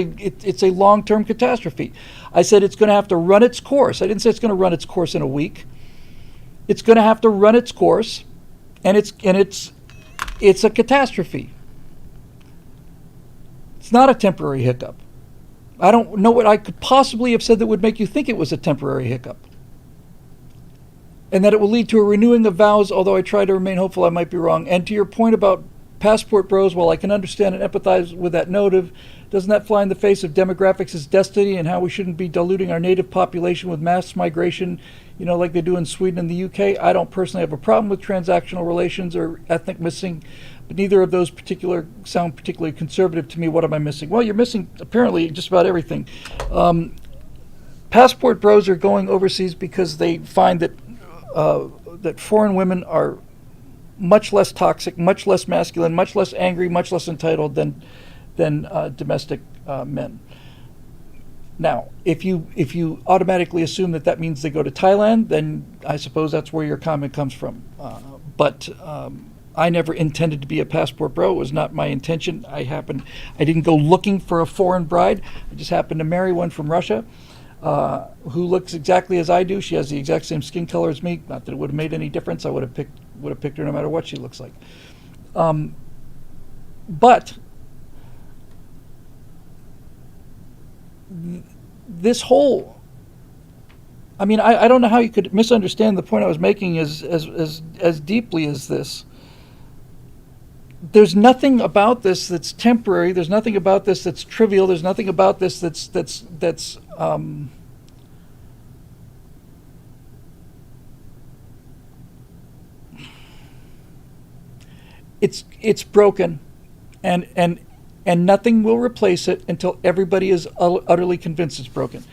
a long-term catastrophe. I said it's going to have to run its course. I didn't say it's going to run its course in a week. It's going to have to run its course, and it's a catastrophe. It's not a temporary hiccup. I don't know what I could possibly have said that would make you think it was a temporary hiccup. And that it will lead to a renewing of vows, although I try to remain hopeful I might be wrong. And to your point about passport bros, while I can understand and empathize with that notive, doesn't that fly in the face of demographics as destiny and how we shouldn't be diluting our native population with mass migration, like they do in Sweden and the UK? I don't personally have a problem with transactional relations or ethnic mixing, but neither of those sound particularly conservative to me. What am I missing? Well, you're missing apparently just about everything. Passport bros are going overseas because they find that foreign women are much less toxic, much less masculine, much less angry, much less entitled than domestic men. Now, if you automatically assume that means they go to Thailand, then I suppose that's where your comment comes from. But I never intended to be a passport bro. It was not my intention. I didn't go looking for a foreign bride. I just happened to marry one from Russia, who looks exactly as I do. She has the exact same skin color as me. Not that it would have made any difference. I would have picked her no matter what she looks like. But this whole, I mean, I don't know how you could misunderstand the point I was making as deeply as this. There's nothing about this that's temporary. There's nothing about this that's trivial. There's nothing about this that's it's broken, and nothing will replace it until everybody is utterly convinced it's broken.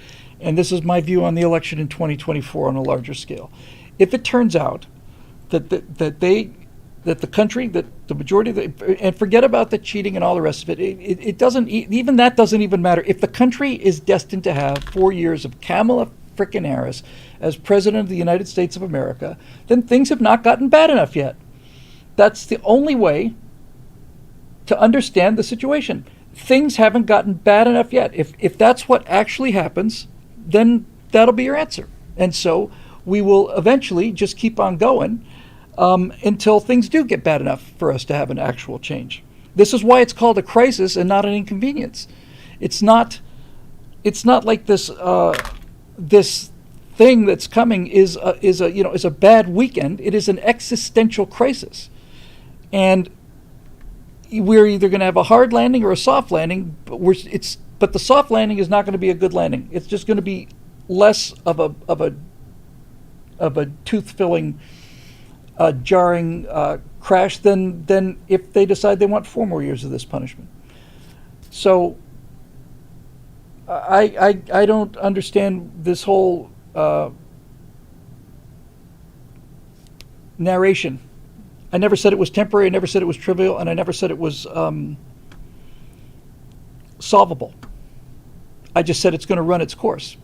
And this is my view on the election in 2024 on a larger scale. If it turns out that the country, that the majority of the, and forget about the cheating and all the rest of it, it doesn't, even that doesn't even matter. If the country is destined to have 4 years of Kamala frickin' Harris as president of the United States of America, then things have not gotten bad enough yet. That's the only way to understand the situation. Things haven't gotten bad enough yet. If that's what actually happens, then that'll be your answer. And so we will eventually just keep on going until things do get bad enough for us to have an actual change. This is why it's called a crisis and not an inconvenience. It's not like this this thing that's coming is a bad weekend. It is an existential crisis, and we're either going to have a hard landing or a soft landing. But the soft landing is not going to be a good landing. It's just going to be less of a tooth-filling, jarring crash than if they decide they want 4 more years of this punishment. So I don't understand this whole narration. I never said it was temporary. I never said it was trivial, and I never said it was solvable. I just said it's going to run its course,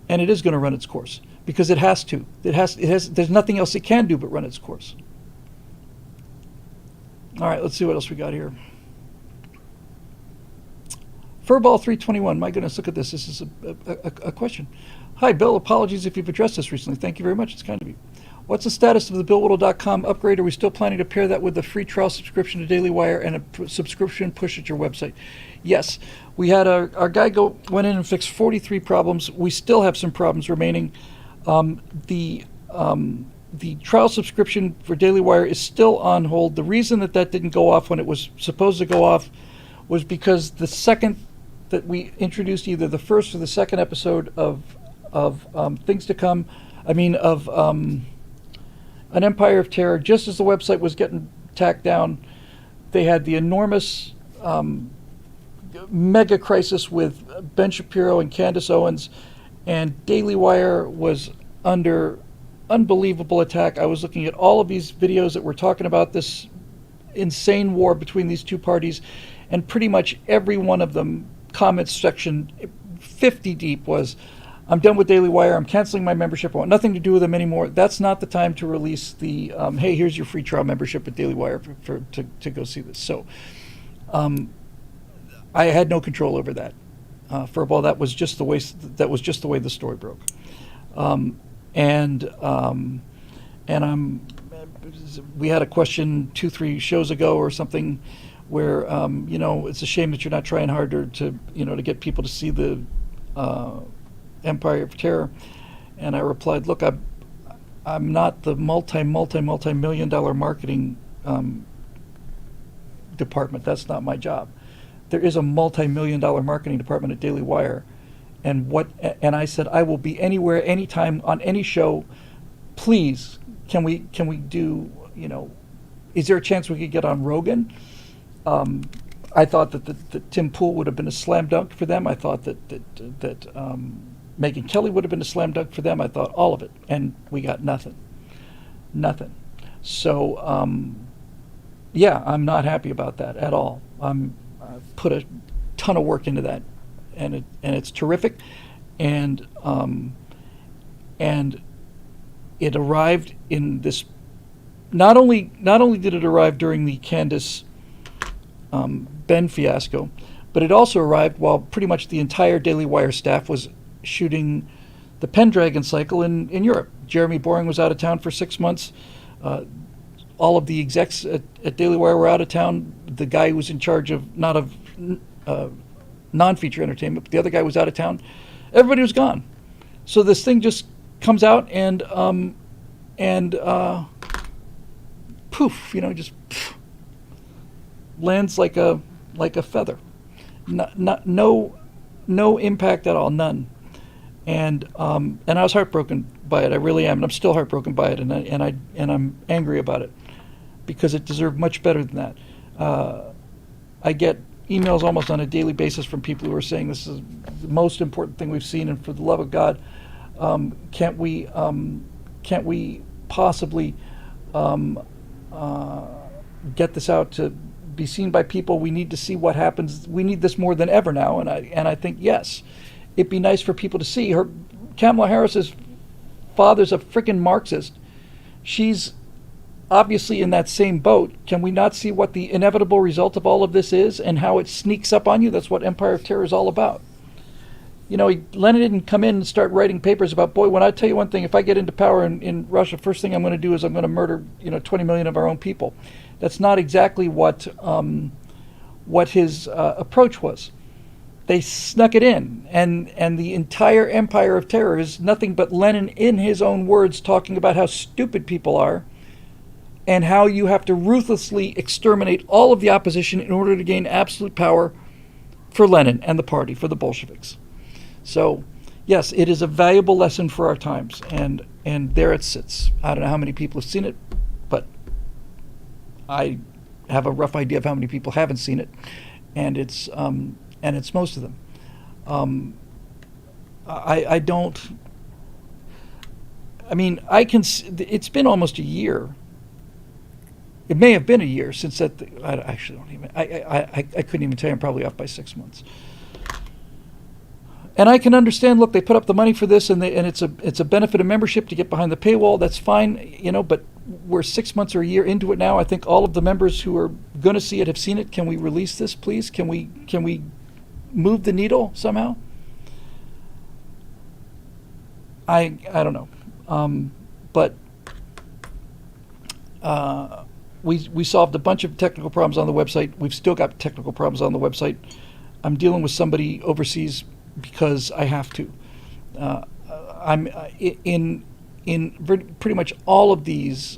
and it is going to run its course because it has to. It has. There's nothing else it can do but run its course. All right, let's see what else we got here. Furball 321. My goodness, look at this. This is a question. Hi, Bill. Apologies if you've addressed this recently. Thank you very much. It's kind of you. What's the status of the BillWhittle.com upgrade? Are we still planning to pair that with the free trial subscription to Daily Wire and a subscription push at your website? Yes. We had our guy went in and fixed 43 problems. We still have some problems remaining. The trial subscription for Daily Wire is still on hold. The reason that didn't go off when it was supposed to go off was because the second that we introduced either the first or the second episode of Things to Come, An Empire of Terror, just as the website was getting tacked down, they had the enormous mega crisis with Ben Shapiro and Candace Owens, and Daily Wire was under unbelievable attack. I was looking at all of these videos that were talking about this insane war between these two parties, and pretty much every one of them, comments section 50 deep, was, I'm done with Daily Wire. I'm canceling my membership. I want nothing to do with them anymore. That's not the time to release the, hey, here's your free trial membership at Daily Wire to go see this. So I had no control over that. Furball, that was just the way the story broke. We had a question 2-3 shows ago or something where it's a shame that you're not trying harder to get people to see the Empire of Terror, and I replied, look, I'm not the multi-million dollar marketing department. That's not my job. There is a multi-million dollar marketing department at Daily Wire, and I said, I will be anywhere, anytime, on any show. Please, can we do, is there a chance we could get on Rogan? I thought that Tim Pool would have been a slam dunk for them. I thought that Megyn Kelly would have been a slam dunk for them. I thought all of it, and we got nothing. So I'm not happy about that at all. I put a ton of work into that, and it's terrific, and it arrived in this not only did it arrive during the Candace Ben fiasco, but it also arrived while pretty much the entire Daily Wire staff was shooting the Pendragon cycle in Europe. Jeremy Boring was out of town for 6 months. All of the execs at Daily Wire were out of town. The guy who was in charge of non-feature entertainment, but the other guy was out of town. Everybody was gone. So this thing just comes out and poof, just lands like a feather. No impact at all, none. And I was heartbroken by it. I really am, and I'm still heartbroken by it, and I'm angry about it because it deserved much better than that. I get emails almost on a daily basis from people who are saying this is the most important thing we've seen, and for the love of God, can't we possibly get this out to be seen by people? We need to see what happens. We need this more than ever now, and I think yes, it'd be nice for people to see. Kamala Harris's father's a freaking Marxist. She's obviously in that same boat. Can we not see what the inevitable result of all of this is and how it sneaks up on you? That's what Empire of Terror is all about. Lenin didn't come in and start writing papers about, boy, when I tell you one thing, if I get into power in Russia, first thing I'm going to do is I'm going to murder 20 million of our own people. That's not exactly what his approach was. They snuck it in, and the entire Empire of Terror is nothing but Lenin in his own words talking about how stupid people are and how you have to ruthlessly exterminate all of the opposition in order to gain absolute power for Lenin and the party, for the Bolsheviks. So, yes, it is a valuable lesson for our times, and there it sits. I don't know how many people have seen it, but I have a rough idea of how many people haven't seen it, and it's most of them. I don't. I mean, it's been almost a year. It may have been a year since that. I actually don't even. I couldn't even tell you. I'm probably off by 6 months. And I can understand. Look, they put up the money for this, and it's a benefit of membership to get behind the paywall. That's fine, But we're 6 months or a year into it now. I think all of the members who are going to see it have seen it. Can we release this, please? Can we move the needle somehow? I don't know, but we solved a bunch of technical problems on the website. We've still got technical problems on the website. I'm dealing with somebody overseas because I have to. I'm in pretty much all of these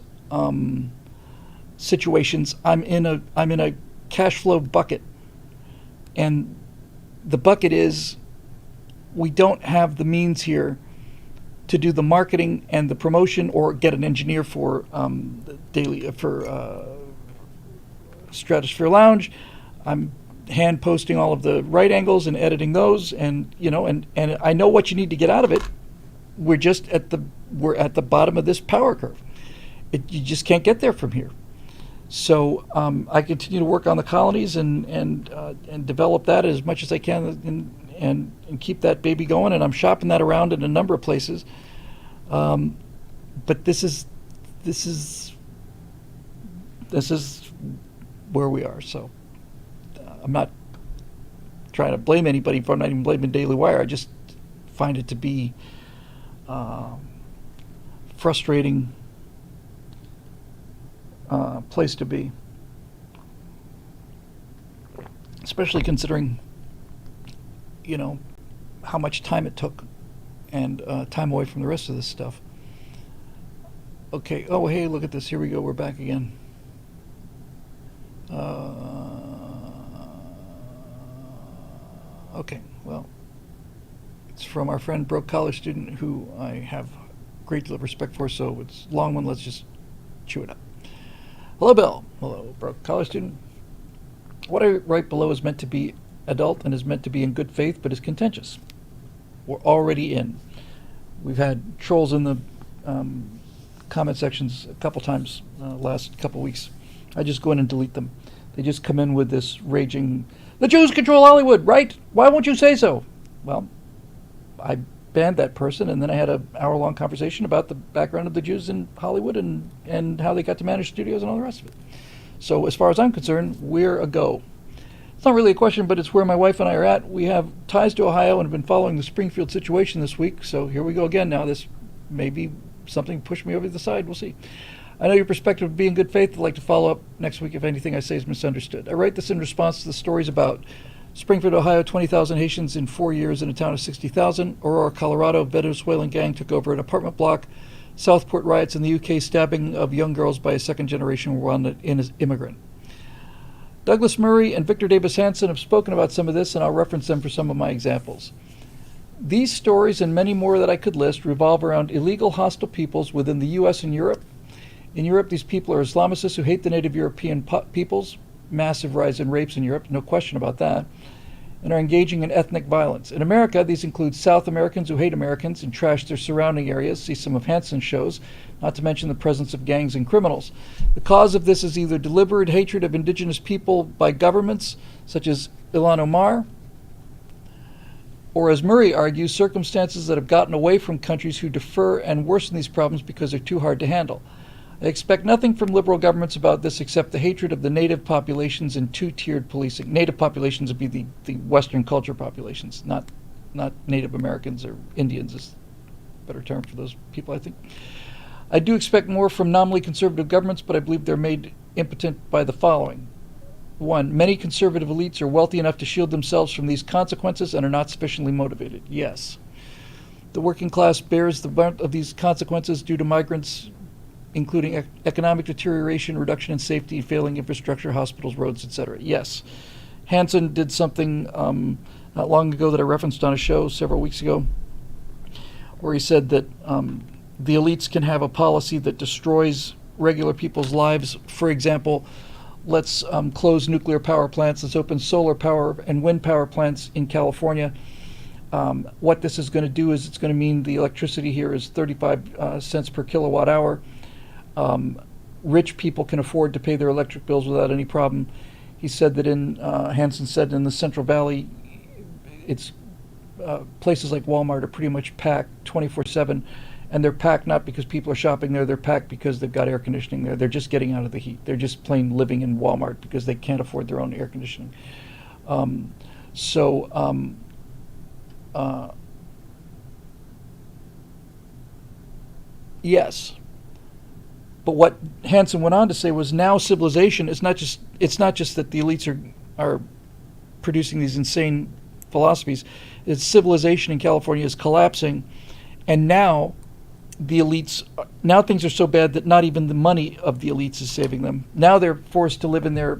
situations. I'm in a cash flow bucket, and the bucket is we don't have the means here to do the marketing and the promotion or get an engineer for Stratosphere Lounge. I'm hand posting all of the right angles and editing those, and I know what you need to get out of it. We're at the bottom of this power curve. You just can't get there from here. So I continue to work on the colonies and develop that as much as I can and keep that baby going. And I'm shopping that around in a number of places. But this is where we are. So I'm not trying to blame anybody for. I'm not even blaming Daily Wire. I just find it to be frustrating place to be, especially considering how much time it took and time away from the rest of this stuff. Okay. Oh, hey, look at this. Here we go. We're back again. Okay. Well, it's from our friend Broke College Student, who I have a great deal of respect for. So it's a long one. Let's just chew it up. Hello, Bill. Hello, Broke College Student. What I write below is meant to be adult and is meant to be in good faith, but is contentious. We're already in. We've had trolls in the comment sections a couple times last couple weeks. I just go in and delete them. They just come in with this raging, the Jews control Hollywood, right? Why won't you say so? Well, I banned that person, and then I had an hour-long conversation about the background of the Jews in Hollywood and how they got to manage studios and all the rest of it. So as far as I'm concerned, we're a go. It's not really a question, but it's where my wife and I are at. We have ties to Ohio and have been following the Springfield situation this week, so here we go again now. This may be something pushed me over the side. We'll see. I know your perspective would be in good faith. I'd like to follow up next week if anything I say is misunderstood. I write this in response to the stories about Springfield, Ohio, 20,000 Haitians in 4 years in a town of 60,000. Aurora, Colorado, Venezuelan gang took over an apartment block. Southport riots in the UK, stabbing of young girls by a second-generation Rwandan immigrant. Douglas Murray and Victor Davis Hanson have spoken about some of this, and I'll reference them for some of my examples. These stories and many more that I could list revolve around illegal hostile peoples within the U.S. and Europe. In Europe, these people are Islamicists who hate the native European peoples, massive rise in rapes in Europe, no question about that, and are engaging in ethnic violence. In America, these include South Americans who hate Americans and trash their surrounding areas, see some of Hanson's shows, not to mention the presence of gangs and criminals. The cause of this is either deliberate hatred of indigenous people by governments, such as Ilhan Omar, or, as Murray argues, circumstances that have gotten away from countries who defer and worsen these problems because they're too hard to handle. I expect nothing from liberal governments about this except the hatred of the native populations and two-tiered policing. Native populations would be the Western culture populations, not Native Americans or Indians is a better term for those people, I think. I do expect more from nominally conservative governments, but I believe they're made impotent by the following. 1. Many conservative elites are wealthy enough to shield themselves from these consequences and are not sufficiently motivated. Yes. The working class bears the brunt of these consequences due to migrants, including economic deterioration, reduction in safety, failing infrastructure, hospitals, roads, etc. Yes. Hanson did something not long ago that I referenced on a show several weeks ago, where he said that the elites can have a policy that destroys regular people's lives. For example, let's close nuclear power plants, let's open solar power and wind power plants in California. What this is going to do is it's going to mean the electricity here is 35 cents per kilowatt hour. Rich people can afford to pay their electric bills without any problem. He said that Hanson said in the Central Valley, it's places like Walmart are pretty much packed 24/7, and they're packed not because people are shopping there, they're packed because they've got air conditioning there. They're just getting out of the heat. They're just plain living in Walmart because they can't afford their own air conditioning. Yes. But what Hanson went on to say was now civilization is not just that the elites are producing these insane philosophies. It's civilization in California is collapsing, and now things are so bad that not even the money of the elites is saving them. Now they're forced to live in their.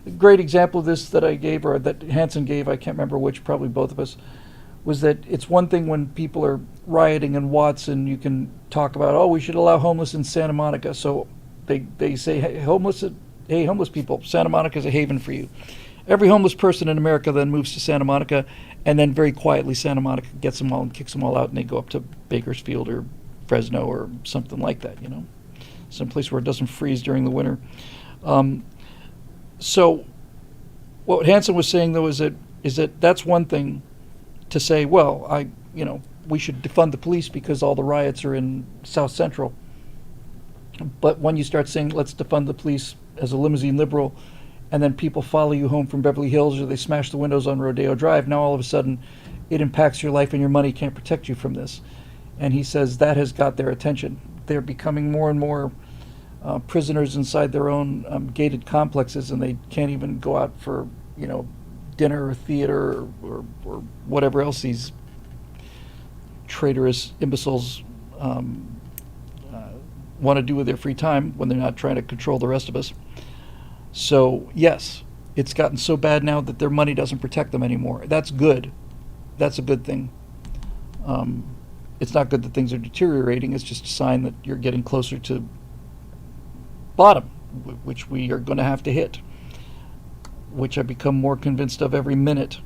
A great example of this that I gave, or that Hanson gave, I can't remember which, probably both of us, was that it's one thing when people are rioting in Watts and you can talk about, oh, we should allow homeless in Santa Monica. So they say, hey, homeless people, Santa Monica is a haven for you. Every homeless person in America then moves to Santa Monica, and then very quietly Santa Monica gets them all and kicks them all out, and they go up to Bakersfield or Fresno or something like that, some place where it doesn't freeze during the winter. So what Hanson was saying, though, is that that's one thing to say, well, we should defund the police because all the riots are in South Central. But when you start saying, let's defund the police as a limousine liberal, and then people follow you home from Beverly Hills or they smash the windows on Rodeo Drive, now all of a sudden it impacts your life and your money can't protect you from this. And he says that has got their attention. They're becoming more and more prisoners inside their own gated complexes, and they can't even go out for, dinner or theater or whatever else these traitorous imbeciles want to do with their free time when they're not trying to control the rest of us. So, yes, it's gotten so bad now that their money doesn't protect them anymore. That's good. That's a good thing. It's not good that things are deteriorating. It's just a sign that you're getting closer to bottom, which we are going to have to hit, which I become more convinced of every minute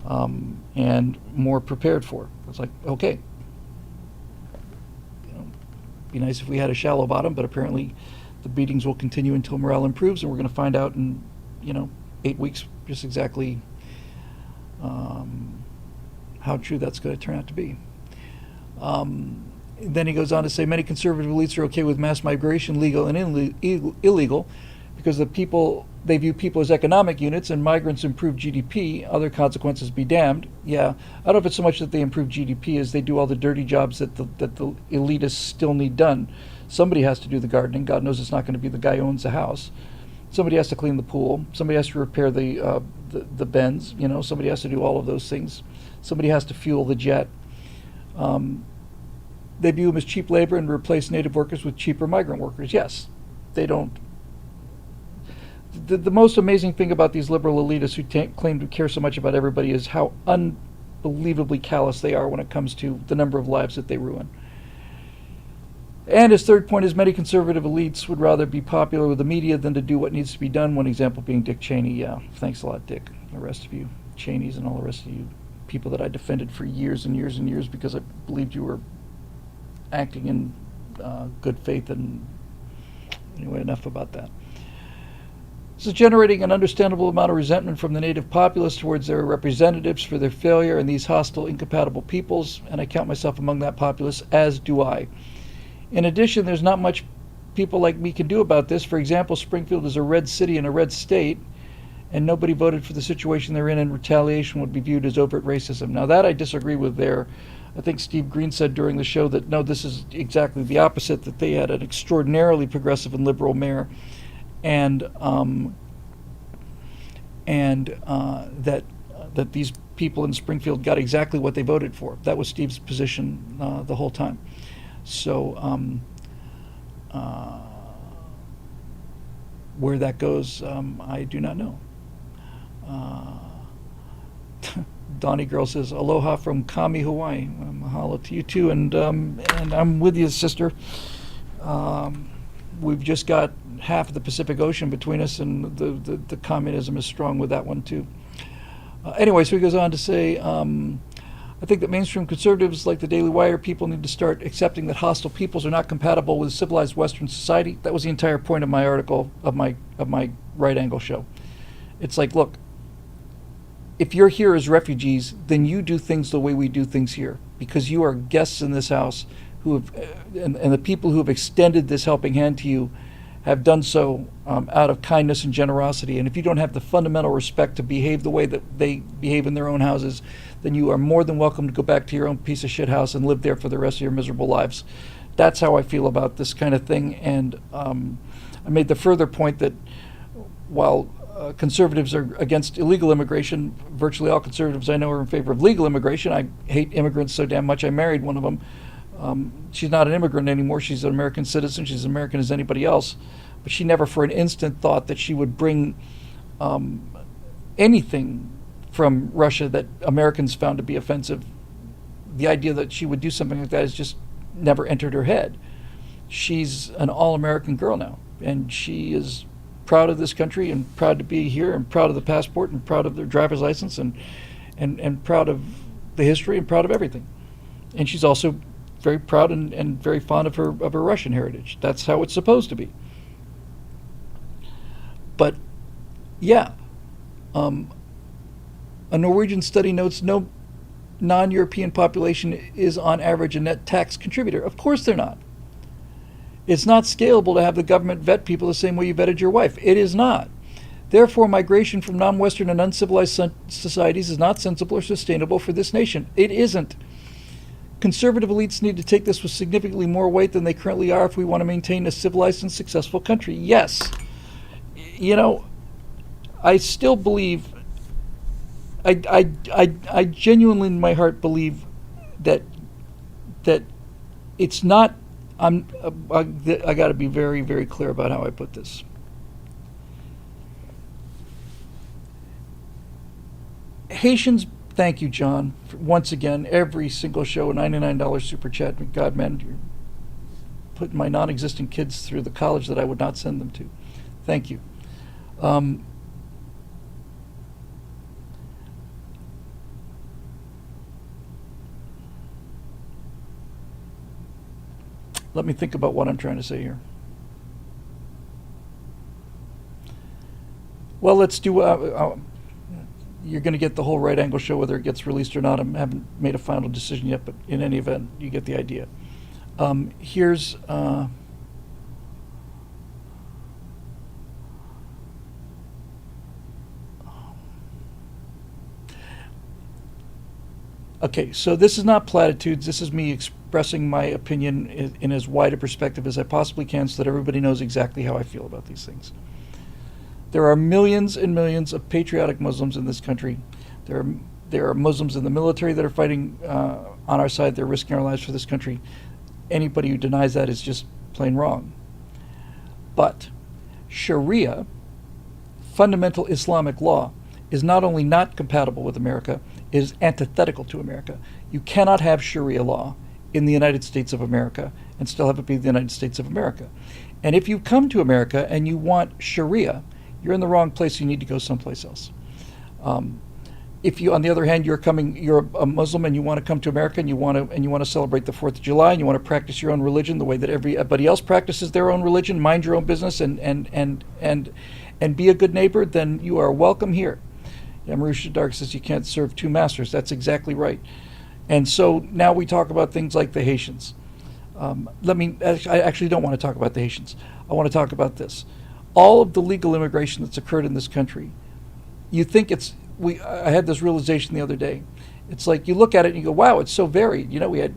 and more prepared for. It's like, okay, be nice if we had a shallow bottom, but apparently the beatings will continue until morale improves, and we're going to find out in 8 weeks just exactly how true that's going to turn out to be. Then he goes on to say many conservative elites are okay with mass migration, legal and illegal, because they view people as economic units, and migrants improve GDP. Other consequences be damned. Yeah, I don't know if it's so much that they improve GDP as they do all the dirty jobs that the elitists still need done. Somebody has to do the gardening. God knows it's not going to be the guy who owns the house. Somebody has to clean the pool. Somebody has to repair the bends. Somebody has to do all of those things. Somebody has to fuel the jet. They view them as cheap labor and replace native workers with cheaper migrant workers. Yes, they don't. The most amazing thing about these liberal elitists who claim to care so much about everybody is how unbelievably callous they are when it comes to the number of lives that they ruin. And his third point is many conservative elites would rather be popular with the media than to do what needs to be done, one example being Dick Cheney. Yeah, thanks a lot, Dick. The rest of you, Cheneys and all the rest of you, people that I defended for years and years and years because I believed you were acting in good faith. And anyway, enough about that. This is generating an understandable amount of resentment from the native populace towards their representatives for their failure and these hostile, incompatible peoples, and I count myself among that populace, as do I. In addition, there's not much people like me can do about this. For example, Springfield is a red city in a red state, and nobody voted for the situation they're in, and retaliation would be viewed as overt racism. Now that I disagree with there. I think Steve Green said during the show that no, this is exactly the opposite, that they had an extraordinarily progressive and liberal mayor, and that these people in Springfield got exactly what they voted for. That was Steve's position the whole time. So where that goes, I do not know. Donnie Girl says, aloha from Kami, Hawaii. Mahalo to you too, and I'm with you, sister. We've just got half of the Pacific Ocean between us, and the communism is strong with that one too. Anyway, so he goes on to say, I think that mainstream conservatives like the Daily Wire people need to start accepting that hostile peoples are not compatible with civilized Western society. That was the entire point of my article, of my right angle show. It's like, look, if you're here as refugees, then you do things the way we do things here, because you are guests in this house who have, and the people who have extended this helping hand to you have done so out of kindness and generosity. And if you don't have the fundamental respect to behave the way that they behave in their own houses, then you are more than welcome to go back to your own piece of shit house and live there for the rest of your miserable lives. That's how I feel about this kind of thing. And I made the further point that while conservatives are against illegal immigration, virtually all conservatives I know are in favor of legal immigration. I hate immigrants so damn much I married one of them. She's not an immigrant anymore. She's an American citizen. She's as American as anybody else. But she never for an instant thought that she would bring anything from Russia that Americans found to be offensive. The idea that she would do something like that has just never entered her head. She's an all-American girl now, and she is proud of this country and proud to be here and proud of the passport and proud of their driver's license and proud of the history and proud of everything. And she's also very proud and very fond of her Russian heritage. That's how it's supposed to be. But yeah, a Norwegian study notes no non-European population is on average a net tax contributor. Of course they're not. It's not scalable to have the government vet people the same way you vetted your wife. It is not. Therefore, migration from non-Western and uncivilized societies is not sensible or sustainable for this nation. It isn't. Conservative elites need to take this with significantly more weight than they currently are if we want to maintain a civilized and successful country. Yes. You know, I still believe, I genuinely in my heart believe that it's not, I got to be very, very clear about how I put this. Haitians, thank you, John. Once again, every single show, $99 super chat. God, man, you're putting my non-existent kids through the college that I would not send them to. Thank you. Let me think about what I'm trying to say here. Well, let's do, you're going to get the whole right angle show, whether it gets released or not. I haven't made a final decision yet, but in any event, you get the idea. Here's okay, so this is not platitudes. This is me expressing my opinion in as wide a perspective as I possibly can so that everybody knows exactly how I feel about these things. There are millions and millions of patriotic Muslims in this country. There are Muslims in the military that are fighting on our side. They're risking our lives for this country. Anybody who denies that is just plain wrong. But Sharia, fundamental Islamic law, is not only not compatible with America, it is antithetical to America. You cannot have Sharia law in the United States of America and still have it be the United States of America. And if you come to America and you want Sharia, you're in the wrong place. You need to go someplace else. If you, on the other hand, you're a Muslim and you want to come to America and you want to celebrate the 4th of July and you want to practice your own religion the way that everybody else practices their own religion, mind your own business and be a good neighbor, then you are welcome here. Marush Dark says you can't serve two masters. That's exactly right. And so now we talk about things like the Haitians. I actually don't want to talk about the Haitians. I want to talk about this. All of the legal immigration that's occurred in this country, you think I had this realization the other day. It's like you look at it and you go, wow, it's so varied. You know, we had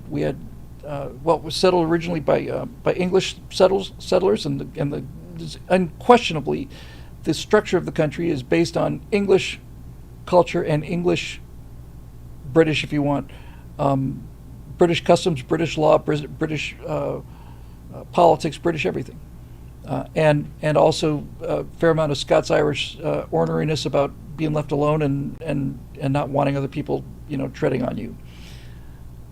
it was settled originally by English settlers, and unquestionably, the structure of the country is based on English culture and English, British, if you want, British customs, British law, British politics, British everything, and also a fair amount of Scots-Irish orneriness about being left alone and not wanting other people, treading on you.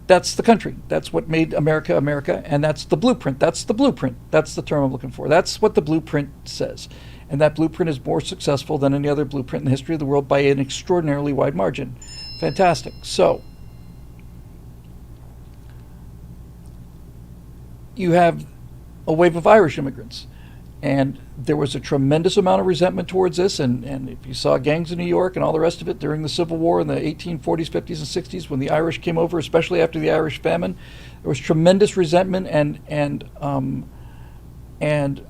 That's the country. That's what made America America, and that's the blueprint. That's the blueprint. That's the term I'm looking for. That's what the blueprint says. And that blueprint is more successful than any other blueprint in the history of the world by an extraordinarily wide margin. Fantastic. So, you have a wave of Irish immigrants. And there was a tremendous amount of resentment towards this. And if you saw gangs in New York and all the rest of it during the Civil War in the 1840s, 50s, and 60s, when the Irish came over, especially after the Irish famine, there was tremendous resentment and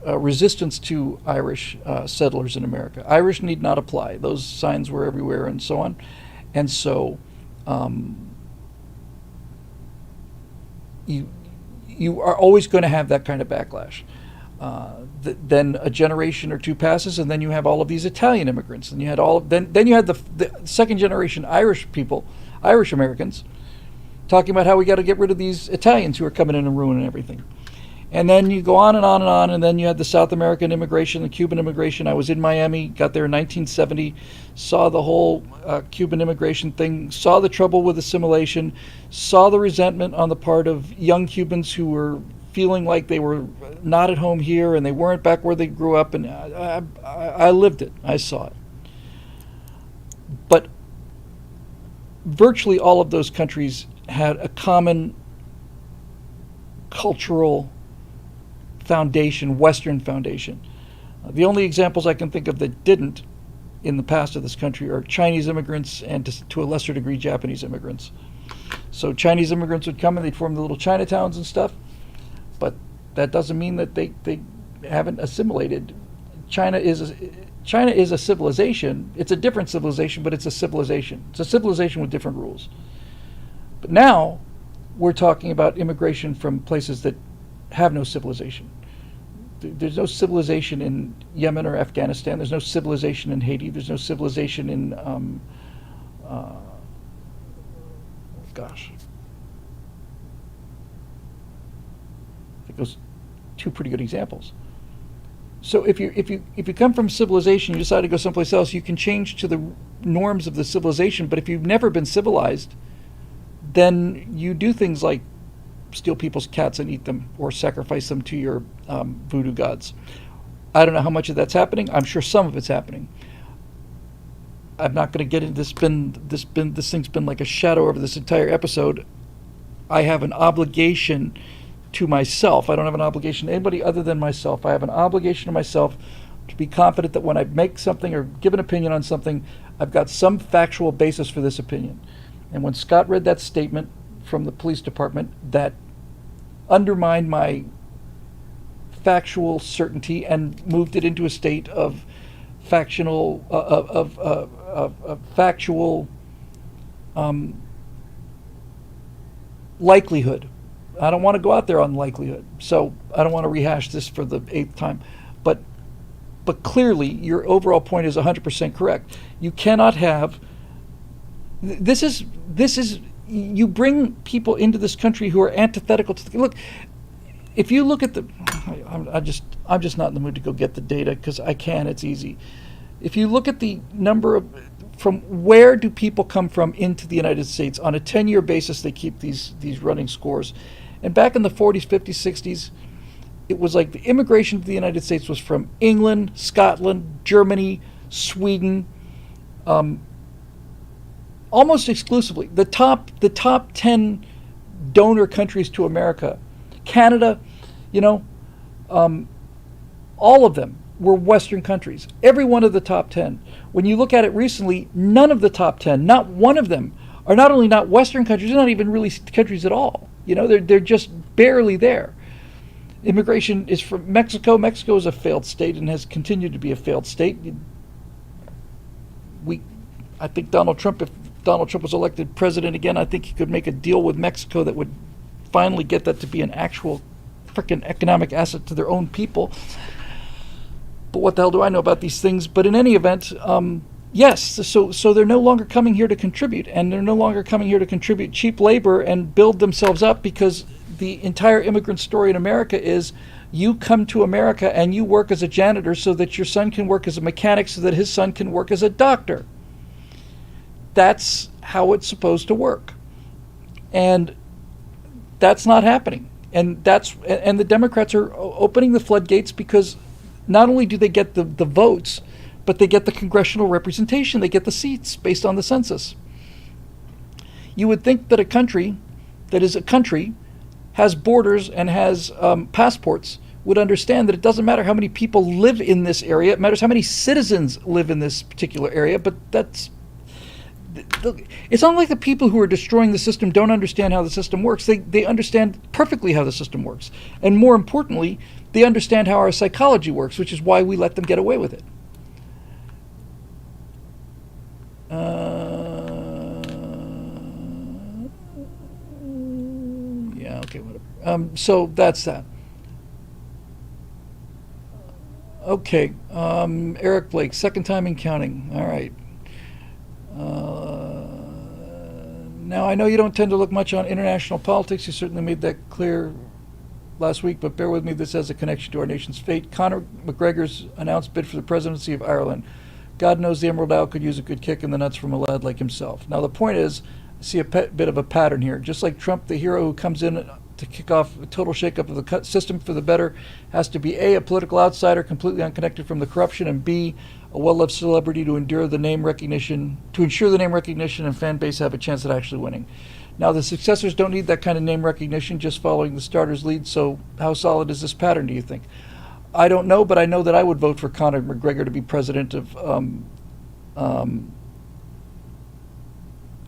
resistance to Irish settlers in America. Irish need not apply. Those signs were everywhere and so on. And so you are always going to have that kind of backlash. Then a generation or two passes, and then you have all of these Italian immigrants, and you had then you had the second generation Irish people, Irish Americans, talking about how we got to get rid of these Italians who are coming in and ruining everything. And then you go on and on and on, and then you had the South American immigration, the Cuban immigration. I was in Miami, got there in 1970, saw the whole Cuban immigration thing, saw the trouble with assimilation, saw the resentment on the part of young Cubans who were feeling like they were not at home here and they weren't back where they grew up, and I lived it. I saw it. But virtually all of those countries had a common cultural foundation, Western foundation. The only examples I can think of that didn't in the past of this country are Chinese immigrants and to a lesser degree Japanese immigrants. So Chinese immigrants would come and they'd form the little Chinatowns and stuff, but that doesn't mean that they haven't assimilated. China is a civilization. It's a different civilization, but it's a civilization. It's a civilization with different rules. But now we're talking about immigration from places that have no civilization. There's no civilization in Yemen or Afghanistan. There's no civilization in Haiti. There's no civilization in, those two pretty good examples. So if you come from civilization, you decide to go someplace else, you can change to the norms of the civilization. But if you've never been civilized, then you do things like steal people's cats and eat them, or sacrifice them to your voodoo gods. I don't know how much of that's happening. I'm sure some of it's happening. I'm not going to get into this. This thing's been like a shadow over this entire episode. I have an obligation to myself. I don't have an obligation to anybody other than myself. I have an obligation to myself to be confident that when I make something or give an opinion on something, I've got some factual basis for this opinion. And when Scott read that statement from the police department that undermined my factual certainty and moved it into a state of factual likelihood. I don't want to go out there on likelihood, so I don't want to rehash this for the 8th time. But clearly, your overall point is 100% correct. You cannot have. This is you bring people into this country who are antithetical to the look. If you look at the, I'm just not in the mood to go get the data because I can. It's easy. If you look at the number of, from where do people come from into the United States on a 10-year basis, they keep these running scores. And back in the 40s, 50s, 60s, it was like the immigration to the United States was from England, Scotland, Germany, Sweden, almost exclusively. The top 10 donor countries to America, Canada, all of them were Western countries. Every one of the top 10. When you look at it recently, none of the top 10, not one of them, are not only not Western countries, they're not even really countries at all. They're just barely there. Immigration is from Mexico. Mexico is a failed state and has continued to be a failed state. I think Donald Trump, if Donald Trump was elected president again, I think he could make a deal with Mexico that would finally get that to be an actual freaking economic asset to their own people. But what the hell do I know about these things? But in any event, yes, so they're no longer coming here to contribute, and they're no longer coming here to contribute cheap labor and build themselves up, because the entire immigrant story in America is you come to America and you work as a janitor so that your son can work as a mechanic so that his son can work as a doctor. That's how it's supposed to work. And that's not happening. And the Democrats are opening the floodgates because not only do they get the votes, but they get the congressional representation. They get the seats based on the census. You would think that a country that is a country, has borders and has passports, would understand that it doesn't matter how many people live in this area. It matters how many citizens live in this particular area. But it's not like the people who are destroying the system don't understand how the system works. They understand perfectly how the system works. And more importantly, they understand how our psychology works, which is why we let them get away with it. Yeah, okay, whatever. So that's that. Okay, Eric Blake, second time in counting. All right. Now, I know you don't tend to look much on international politics. You certainly made that clear last week, but bear with me. This has a connection to our nation's fate. Conor McGregor's announced bid for the presidency of Ireland. God knows the Emerald Isle could use a good kick in the nuts from a lad like himself. Now, the point is, I see a bit of a pattern here. Just like Trump, the hero who comes in to kick off a total shakeup of the system for the better has to be A, political outsider completely unconnected from the corruption, and B, a well-loved celebrity to ensure the name recognition and fan base have a chance at actually winning. Now, the successors don't need that kind of name recognition, just following the starter's lead. So how solid is this pattern, do you think? I don't know, but I know that I would vote for Conor McGregor to be president of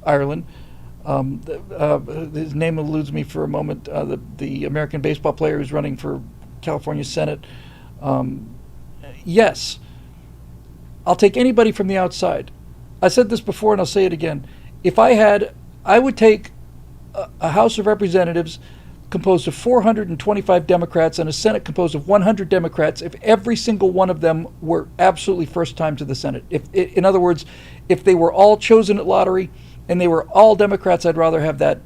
Ireland. His name eludes me for a moment. The American baseball player who's running for California Senate. Yes, I'll take anybody from the outside. I said this before and I'll say it again. I would take a House of Representatives composed of 425 Democrats and a Senate composed of 100 Democrats if every single one of them were absolutely first time to the Senate. In other words, if they were all chosen at lottery and they were all Democrats, I'd rather have that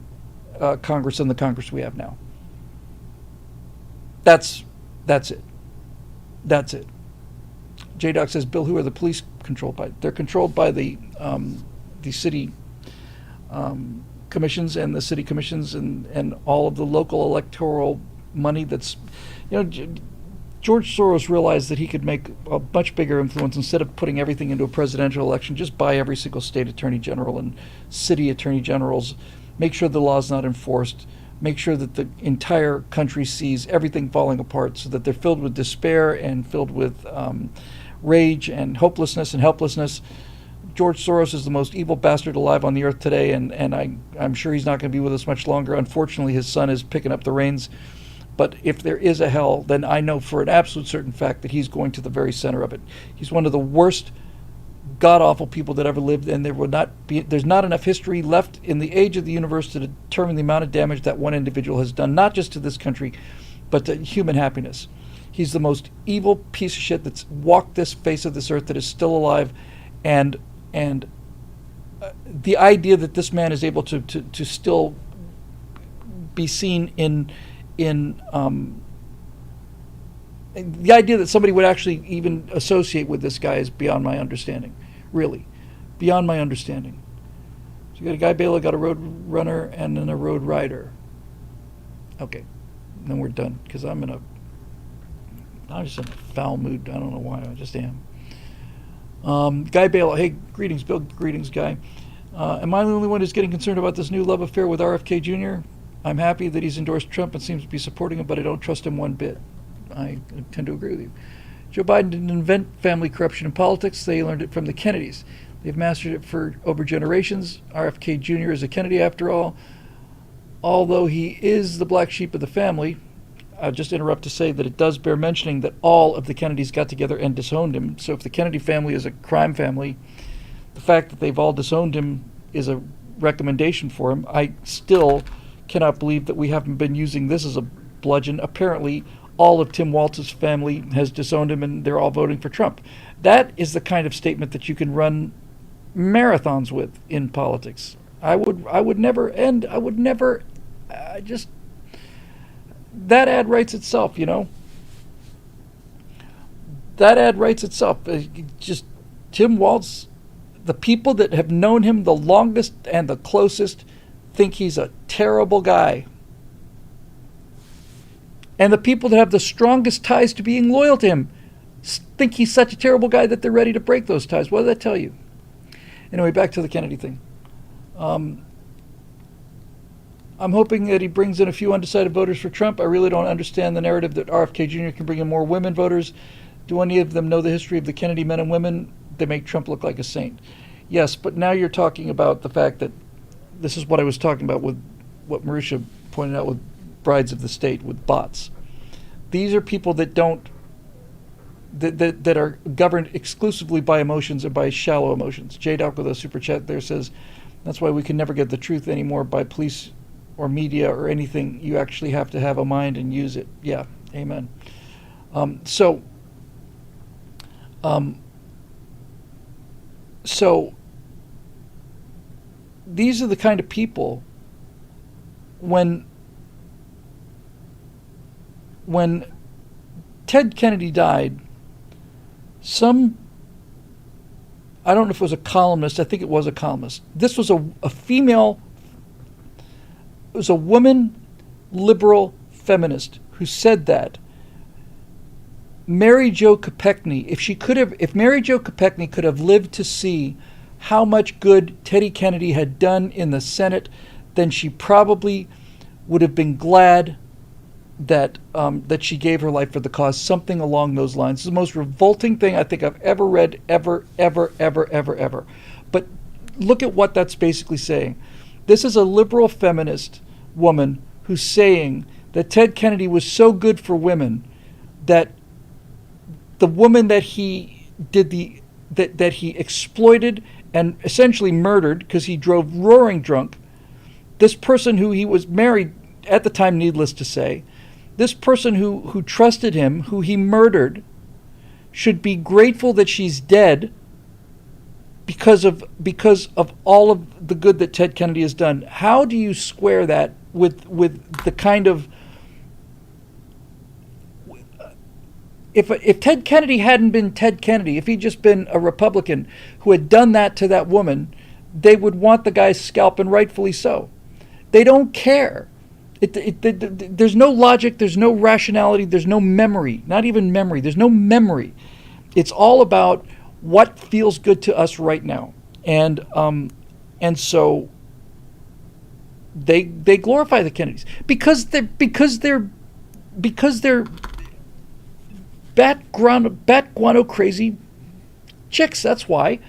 Congress than the Congress we have now. That's it. That's it. J-Doc says, Bill, who are the police controlled by? They're controlled by the city commissions and the city commissions and all of the local electoral money that's, George Soros realized that he could make a much bigger influence instead of putting everything into a presidential election. Just buy every single state attorney general and city attorney generals, make sure the law's not enforced, make sure that the entire country sees everything falling apart so that they're filled with despair and filled with rage and hopelessness and helplessness. George Soros is the most evil bastard alive on the earth today, and I'm sure he's not going to be with us much longer. Unfortunately, his son is picking up the reins. But if there is a hell, then I know for an absolute certain fact that he's going to the very center of it. He's one of the worst, god-awful people that ever lived, and there's not enough history left in the age of the universe to determine the amount of damage that one individual has done, not just to this country, but to human happiness. He's the most evil piece of shit that's walked this face of this earth that is still alive, and the idea that this man is able to still be seen in the idea that somebody would actually even associate with this guy is beyond my understanding. Really, beyond my understanding. So you got a Guy Baylor, got a road runner, and then a road rider. Okay, then we're done because I'm just in a foul mood. I don't know why. I just am. Guy Baylor, hey, greetings, Bill. Greetings, Guy. Am I the only one who's getting concerned about this new love affair with RFK Jr.? I'm happy that he's endorsed Trump and seems to be supporting him, but I don't trust him one bit. I tend to agree with you. Joe Biden didn't invent family corruption in politics. They learned it from the Kennedys. They've mastered it for over generations. RFK Jr. is a Kennedy, after all. Although he is the black sheep of the family, I'll just interrupt to say that it does bear mentioning that all of the Kennedys got together and disowned him. So if the Kennedy family is a crime family, the fact that they've all disowned him is a recommendation for him. I still cannot believe that we haven't been using this as a bludgeon. Apparently, all of Tim Walz's family has disowned him, and they're all voting for Trump. That is the kind of statement that you can run marathons with in politics. I would never end. I would never. That ad writes itself, you know. That ad writes itself. Just Tim Walz, the people that have known him the longest and the closest think he's a terrible guy. And the people that have the strongest ties to being loyal to him think he's such a terrible guy that they're ready to break those ties. What did that tell you? Anyway, back to the Kennedy thing. I'm hoping that he brings in a few undecided voters for Trump. I really don't understand the narrative that RFK Jr. can bring in more women voters. Do any of them know the history of the Kennedy men and women? They make Trump look like a saint. Yes, but now you're talking about the fact that this is what I was talking about with what Marusha pointed out with brides of the state, with bots. These are people that that are governed exclusively by emotions and by shallow emotions. J. Doc with a super chat there says, that's why we can never get the truth anymore by police or media or anything. You actually have to have a mind and use it. Yeah, amen. So these are the kind of people when Ted Kennedy died, I don't know if it was a columnist, I think it was a columnist. This was a female, it was a woman liberal feminist who said that Mary Jo Kopechne, if Mary Jo Kopechne could have lived to see how much good Teddy Kennedy had done in the Senate, then she probably would have been glad that she gave her life for the cause, something along those lines. It's the most revolting thing I think I've ever read, ever. But look at what that's basically saying. This is a liberal feminist woman who's saying that Ted Kennedy was so good for women that the woman that he that he exploited and essentially murdered because he drove roaring drunk, this person who he was married at the time, needless to say, this person who trusted him, who he murdered, should be grateful that she's dead because of all of the good that Ted Kennedy has done. How do you square that with the kind of if Ted Kennedy hadn't been Ted Kennedy, if he'd just been a Republican who had done that to that woman, they would want the guy's scalp, and rightfully so. They don't care. There's no logic, there's no rationality, there's no memory, not even memory. There's no memory. It's all about what feels good to us right now, and so they glorify the Kennedys because they're bat guano crazy chicks. That's why.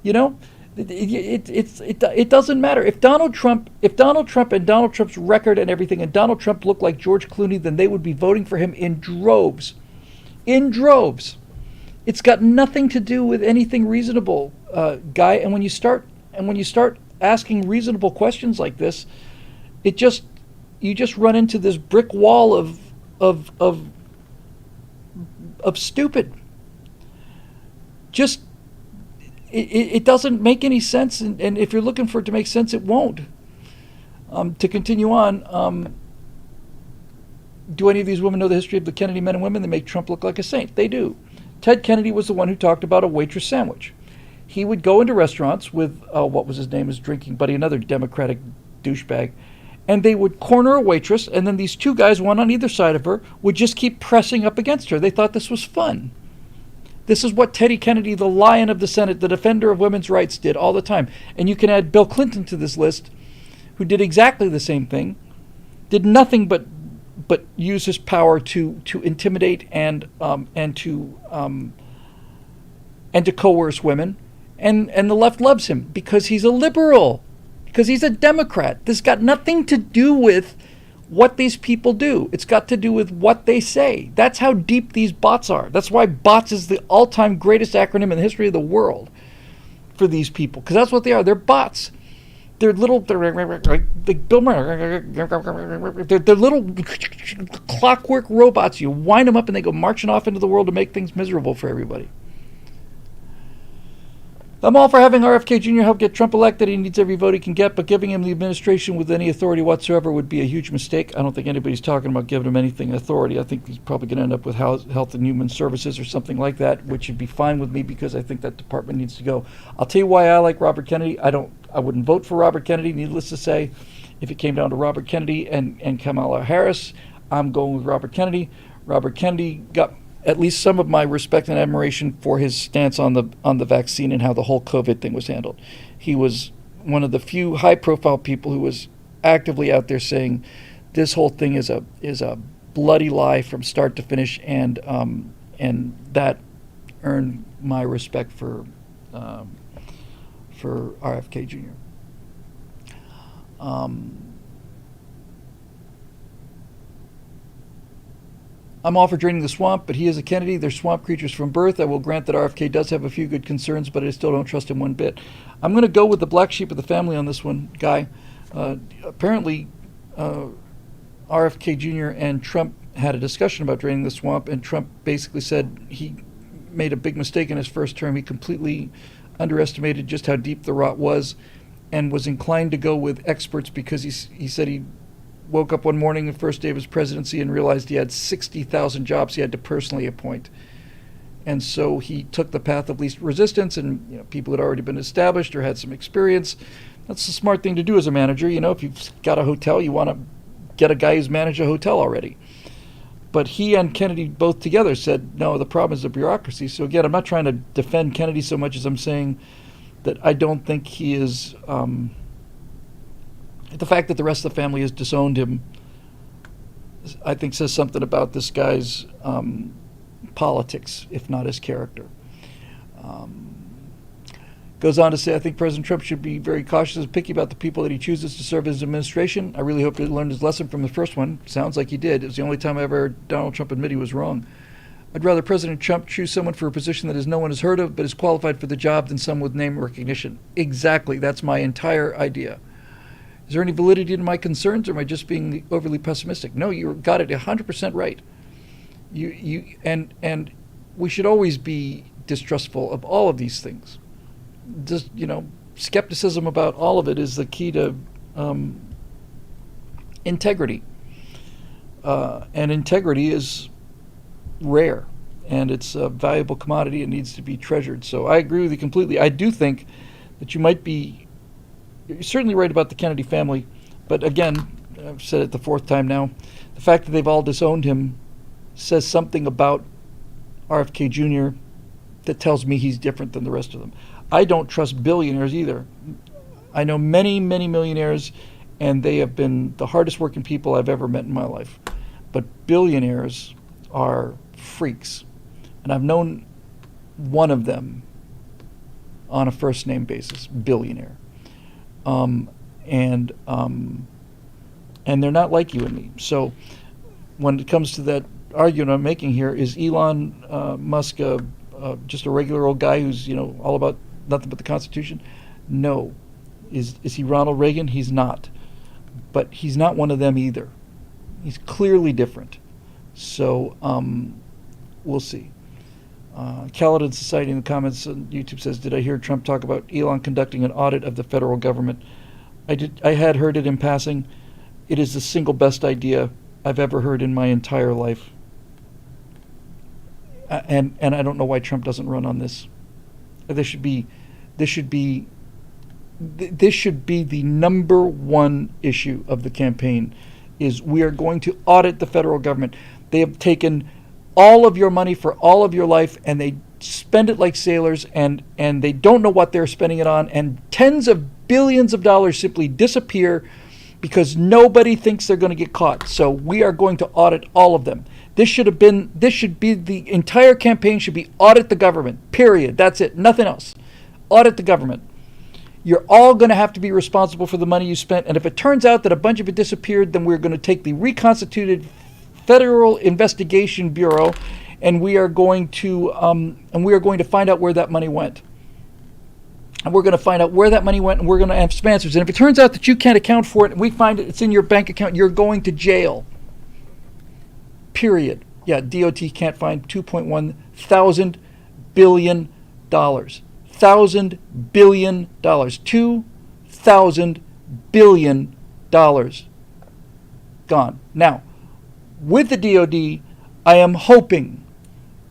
You know, it doesn't matter if Donald Trump and Donald Trump's record and everything, and Donald Trump looked like George Clooney, then they would be voting for him in droves, in droves. It's got nothing to do with anything reasonable, Guy. And when you start asking reasonable questions like this, you just run into this brick wall of stupid. Just it doesn't make any sense, and if you're looking for it to make sense, it won't. To continue on, do any of these women know the history of the Kennedy men and women that make Trump look like a saint? They do. Ted Kennedy was the one who talked about a waitress sandwich. He would go into restaurants with, what was his name, his drinking buddy, another Democratic douchebag, and they would corner a waitress, and then these two guys, one on either side of her, would just keep pressing up against her. They thought this was fun. This is what Teddy Kennedy, the lion of the Senate, the defender of women's rights, did all the time. And you can add Bill Clinton to this list, who did exactly the same thing, did nothing but use his power to intimidate and to coerce women, and the left loves him because he's a liberal, because he's a Democrat. This got nothing to do with what these people do. It's got to do with what they say. That's how deep these bots are. That's why bots is the all-time greatest acronym in the history of the world for these people, because that's what they are. They're bots. They're little, they're little clockwork robots. You wind them up and they go marching off into the world to make things miserable for everybody. I'm all for having RFK Jr. help get Trump elected. He needs every vote he can get, but giving him the administration with any authority whatsoever would be a huge mistake. I don't think anybody's talking about giving him anything authority. I think he's probably going to end up with Health and Human Services or something like that, which would be fine with me because I think that department needs to go. I'll tell you why I like Robert Kennedy. I wouldn't vote for Robert Kennedy, needless to say. If it came down to Robert Kennedy and Kamala Harris, I'm going with Robert Kennedy. Robert Kennedy got at least some of my respect and admiration for his stance on the vaccine and how the whole COVID thing was handled. He was one of the few high-profile people who was actively out there saying this whole thing is a bloody lie from start to finish, and that earned my respect for RFK Jr. I'm all for draining the swamp, but he is a Kennedy. They're swamp creatures from birth. I will grant that RFK does have a few good concerns, but I still don't trust him one bit. I'm going to go with the black sheep of the family on this one, Guy. Apparently, RFK Jr. and Trump had a discussion about draining the swamp, and Trump basically said he made a big mistake in his first term. He completely underestimated just how deep the rot was and was inclined to go with experts because he said he woke up one morning the first day of his presidency and realized he had 60,000 jobs he had to personally appoint. And so he took the path of least resistance, and people had already been established or had some experience. That's the smart thing to do as a manager. If you've got a hotel, you want to get a guy who's managed a hotel already. But he and Kennedy both together said, no, the problem is the bureaucracy. So again, I'm not trying to defend Kennedy so much as I'm saying that I don't think he is... the fact that the rest of the family has disowned him, I think, says something about this guy's politics, if not his character. Goes on to say, I think President Trump should be very cautious and picky about the people that he chooses to serve his administration. I really hope he learned his lesson from the first one. Sounds like he did. It was the only time I ever heard Donald Trump admit he was wrong. I'd rather President Trump choose someone for a position that no one has heard of but is qualified for the job than someone with name recognition. Exactly. That's my entire idea. Is there any validity to my concerns, or am I just being overly pessimistic? No, you got it 100% right. And we should always be distrustful of all of these things. Just, skepticism about all of it is the key to integrity. And integrity is rare, and it's a valuable commodity. It needs to be treasured. So I agree with you completely. I do think that you're certainly right about the Kennedy family, but again, I've said it the fourth time now, the fact that they've all disowned him says something about RFK Jr. that tells me he's different than the rest of them. I don't trust billionaires either. I know many, many millionaires, and they have been the hardest working people I've ever met in my life. But billionaires are freaks. And I've known one of them on a first name basis, billionaire. And they're not like you and me. So when it comes to that argument I'm making here, is Elon Musk just a regular old guy who's all about nothing but the Constitution? No. Is he Ronald Reagan? He's not. But he's not one of them either. He's clearly different. So we'll see. Caledon Society in the comments on YouTube says, did I hear Trump talk about Elon conducting an audit of the federal government? I had heard it in passing. It is the single best idea I've ever heard in my entire life. And I don't know why Trump doesn't run on this. This should be the number one issue of the campaign, is we are going to audit the federal government. They have taken all of your money for all of your life, and they spend it like sailors, and they don't know what they're spending it on, and tens of billions of dollars simply disappear because nobody thinks they're going to get caught. So we are going to audit all of them. This should be the entire campaign should be audit the government, period. That's it, nothing else. Audit the government. You're all going to have to be responsible for the money you spent, and if it turns out that a bunch of it disappeared, then we're going to take the reconstituted Federal Investigation Bureau, and we are going to find out where that money went. And we're going to find out where that money went, and we're going to have some answers. And if it turns out that you can't account for it, and we find it's in your bank account, you're going to jail. Period. Yeah, DOT can't find $2.1 thousand billion. $1,000 billion. $2,000 billion gone. Now, with the DOD, I am hoping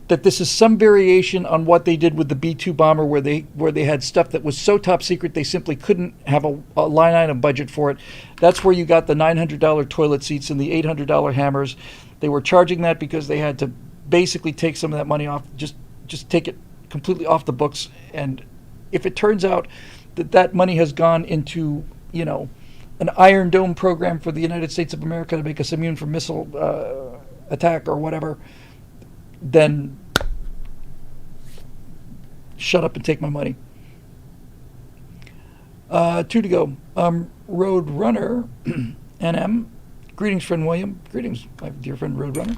that this is some variation on what they did with the B-2 bomber, where they had stuff that was so top secret they simply couldn't have a line item budget for it. That's where you got the $900 toilet seats and the $800 hammers. They were charging that because they had to basically take some of that money off, just take it completely off the books. And if it turns out that money has gone into, an Iron Dome program for the United States of America to make us immune from missile attack or whatever, then shut up and take my money. 2 to go. Road Runner, NM. Greetings, friend William. Greetings, my dear friend Road Runner.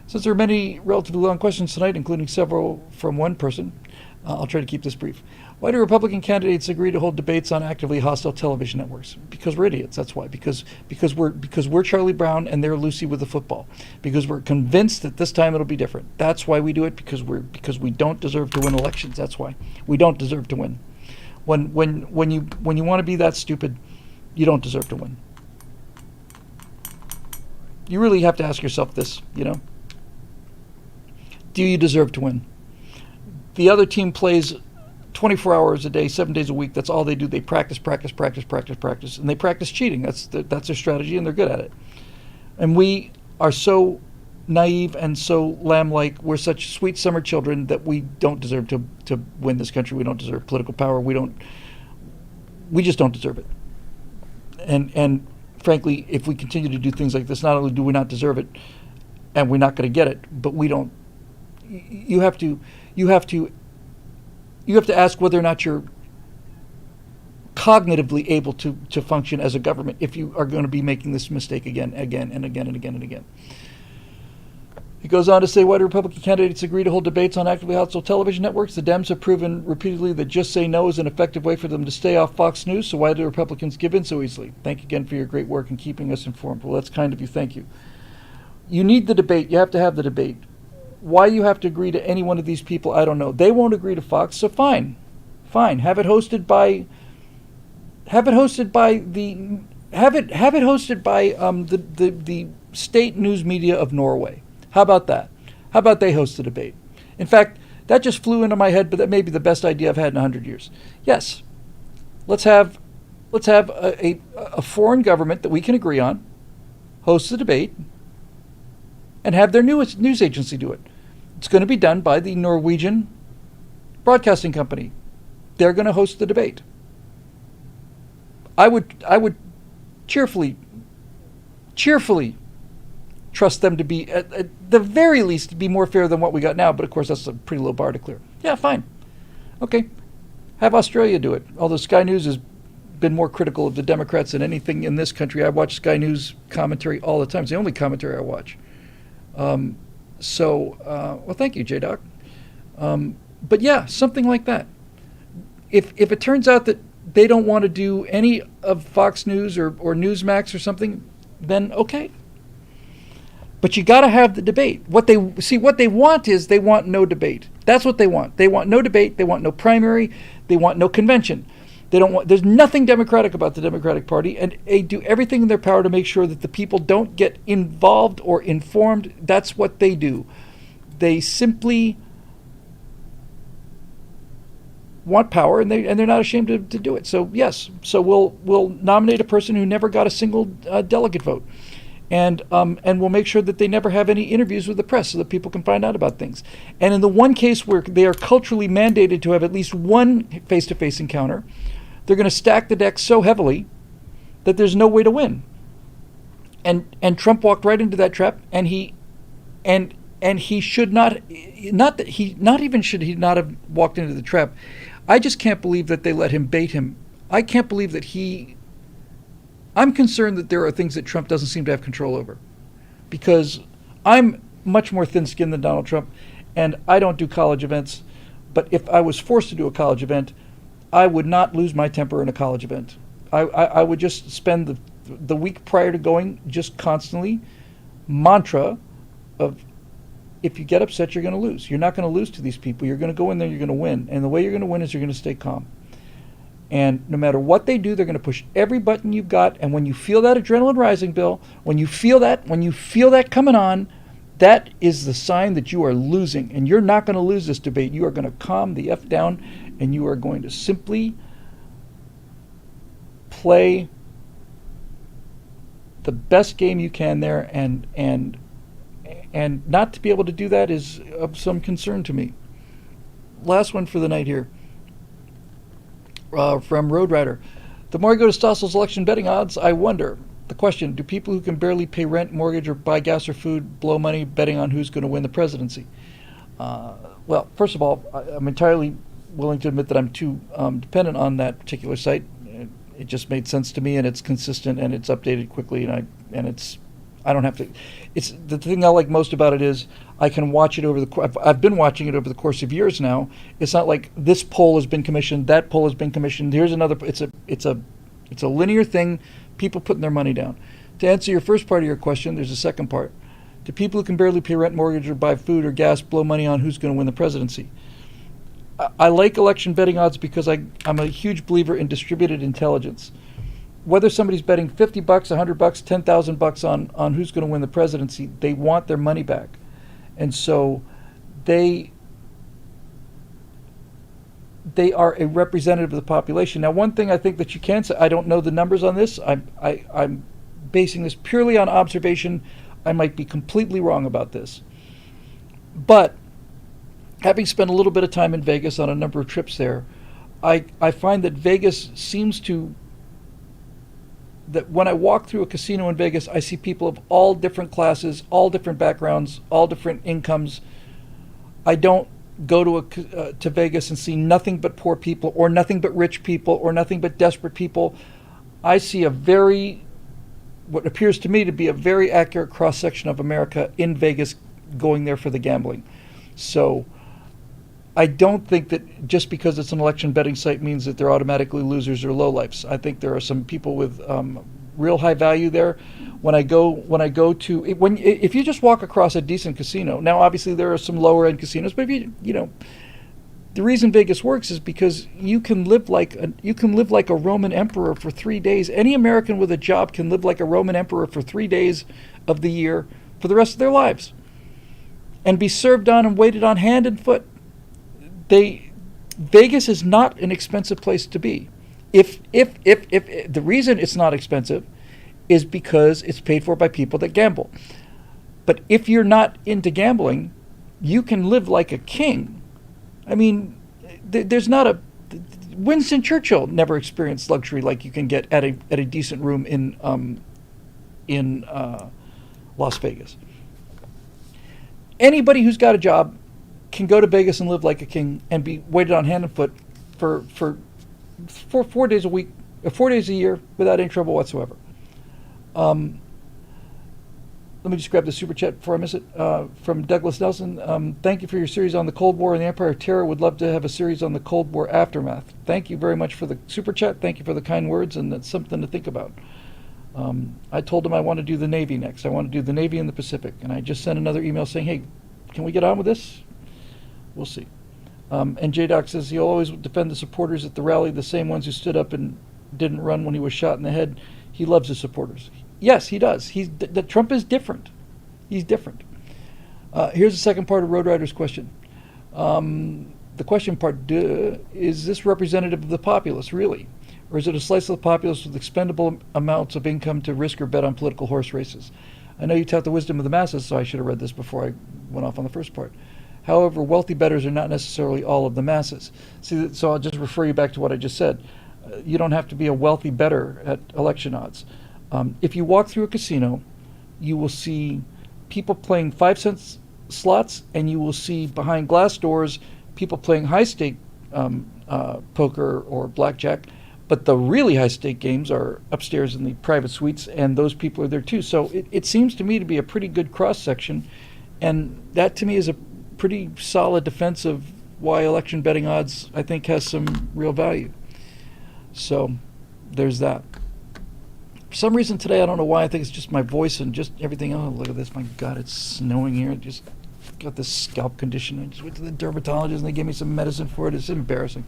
Since there are many relatively long questions tonight, including several from one person, I'll try to keep this brief. Why do Republican candidates agree to hold debates on actively hostile television networks? Because we're idiots. That's why. Because we're Charlie Brown and they're Lucy with the football. Because we're convinced that this time it'll be different. That's why we do it. Because we don't deserve to win elections. That's why we don't deserve to win. When you want to be that stupid, you don't deserve to win. You really have to ask yourself this. Do you deserve to win? The other team plays 24 hours a day, 7 days a week. That's all they do. They practice, and they practice cheating. That's their strategy, and they're good at it. And we are so naive and so lamb-like. We're such sweet summer children that we don't deserve to win this country. We don't deserve political power. We just don't deserve it. And frankly, if we continue to do things like this, not only do we not deserve it, and we're not going to get it, but we don't. You have to ask whether or not you're cognitively able to function as a government if you are going to be making this mistake again. He goes on to say, why do Republican candidates agree to hold debates on actively hostile television networks? The Dems have proven repeatedly that just say no is an effective way for them to stay off Fox News, so why do Republicans give in so easily? Thank you again for your great work in keeping us informed. Well, that's kind of you. Thank you. You need the debate. You have to have the debate. Why you have to agree to any one of these people, I don't know. They won't agree to Fox, so fine. Have it hosted by the state news media of Norway. How about that? How about they host the debate? In fact, that just flew into my head, but that may be the best idea I've had in 100 years. Yes, let's have a foreign government that we can agree on host the debate and have their news agency do it. It's going to be done by the Norwegian Broadcasting Company. They're going to host the debate. I would cheerfully trust them to be, at the very least, to be more fair than what we got now. But of course, that's a pretty low bar to clear. Yeah, fine. Okay. Have Australia do it. Although Sky News has been more critical of the Democrats than anything in this country. I watch Sky News commentary all the time. It's the only commentary I watch. Well, thank you, J-Doc. But yeah, something like that. If it turns out that they don't want to do any of Fox News or Newsmax or something, then okay. But you got to have the debate. What they want is they want no debate. That's what they want. They want no debate. They want no primary. They want no convention. They don't want. There's nothing democratic about the Democratic Party, and they do everything in their power to make sure that the people don't get involved or informed. That's what they do. They simply want power, and they're not ashamed to do it. So yes, we'll nominate a person who never got a single delegate vote. And we'll make sure that they never have any interviews with the press so that people can find out about things. And in the one case where they are culturally mandated to have at least one face-to-face encounter, they're going to stack the deck so heavily that there's no way to win. And Trump walked right into that trap, and he should not have walked into the trap. I just can't believe that they let him bait him. I can't believe that I'm concerned that there are things that Trump doesn't seem to have control over, because I'm much more thin-skinned than Donald Trump, and I don't do college events. But if I was forced to do a college event, I would not lose my temper in a college event. I would just spend the week prior to going just constantly mantra of, if you get upset, you're going to lose. You're not going to lose to these people. You're going to go in there, you're going to win. And the way you're going to win is you're going to stay calm. And no matter what they do, they're going to push every button you've got. And when you feel that adrenaline rising, Bill, when you feel that coming on, that is the sign that you are losing. And you're not going to lose this debate. You are going to calm the F down, and you are going to simply play the best game you can there. And not to be able to do that is of some concern to me. Last one for the night here. From Road Rider. The more I go to Stossel's election betting odds, I wonder. The question, do people who can barely pay rent, mortgage, or buy gas or food blow money betting on who's going to win the presidency? Well, first of all, I'm entirely willing to admit that I'm too dependent on that particular site. It just made sense to me, and it's consistent, and it's updated quickly, I don't have to. It's the thing I like most about it is I can watch it over I've been watching it over the course of years now. It's not like this poll has been commissioned, that poll has been commissioned. Here's another. It's a linear thing. People putting their money down. To answer your first part of your question, there's a second part. Do people who can barely pay rent, mortgage, or buy food or gas blow money on who's going to win the presidency? I like election betting odds because I'm a huge believer in distributed intelligence. Whether somebody's betting $50, $100, $10,000 on who's going to win the presidency, they want their money back. And so they are a representative of the population. Now, one thing I think that you can say, I don't know the numbers on this. I'm basing this purely on observation. I might be completely wrong about this. But having spent a little bit of time in Vegas on a number of trips there, I find that Vegas seems to, that when I walk through a casino in Vegas, I see people of all different classes, all different backgrounds, all different incomes. I don't go to Vegas and see nothing but poor people, or nothing but rich people, or nothing but desperate people. I see what appears to me to be a very accurate cross-section of America in Vegas going there for the gambling. So I don't think that just because it's an election betting site means that they're automatically losers or lowlifes. I think there are some people with real high value there. If you just walk across a decent casino, now obviously there are some lower end casinos, but if the reason Vegas works is because you can live like a Roman emperor for 3 days. Any American with a job can live like a Roman emperor for 3 days of the year for the rest of their lives, and be served on and waited on hand and foot. Vegas is not an expensive place to be. If the reason it's not expensive is because it's paid for by people that gamble. But if you're not into gambling, you can live like a king. I mean, there's not a Winston Churchill never experienced luxury like you can get at a decent room in Las Vegas. Anybody who's got a job can go to Vegas and live like a king and be waited on hand and foot for 4 days a week, 4 days a year without any trouble whatsoever. Let me just grab the super chat before I miss it. From Douglas Nelson. Thank you for your series on the Cold War and the Empire of Terror. Would love to have a series on the Cold War aftermath. Thank you very much for the super chat. Thank you for the kind words, and that's something to think about. I told him I want to do the Navy next. I want to do the Navy and the Pacific. And I just sent another email saying, hey, can we get on with this? We'll see. And J-Doc says he'll always defend the supporters at the rally, the same ones who stood up and didn't run when he was shot in the head. He loves his supporters. Yes, he does. Trump is different. He's different. Here's the second part of Road Rider's question. The question part, is this representative of the populace, really? Or is it a slice of the populace with expendable amounts of income to risk or bet on political horse races? I know you tout the wisdom of the masses, so I should have read this before I went off on the first part. However, wealthy bettors are not necessarily all of the masses. See, so I'll just refer you back to what I just said. You don't have to be a wealthy bettor at election odds. If you walk through a casino, you will see people playing 5-cent slots, and you will see behind glass doors people playing high-stake poker or blackjack. But the really high-stake games are upstairs in the private suites, and those people are there too. So it seems to me to be a pretty good cross-section, and that to me is a pretty solid defense of why election betting odds, I think, has some real value. So there's that. For some reason today, I don't know why, I think it's just my voice and just everything. Oh, look at this. My God, it's snowing here. I just got this scalp condition. I just went to the dermatologist and they gave me some medicine for it. It's embarrassing.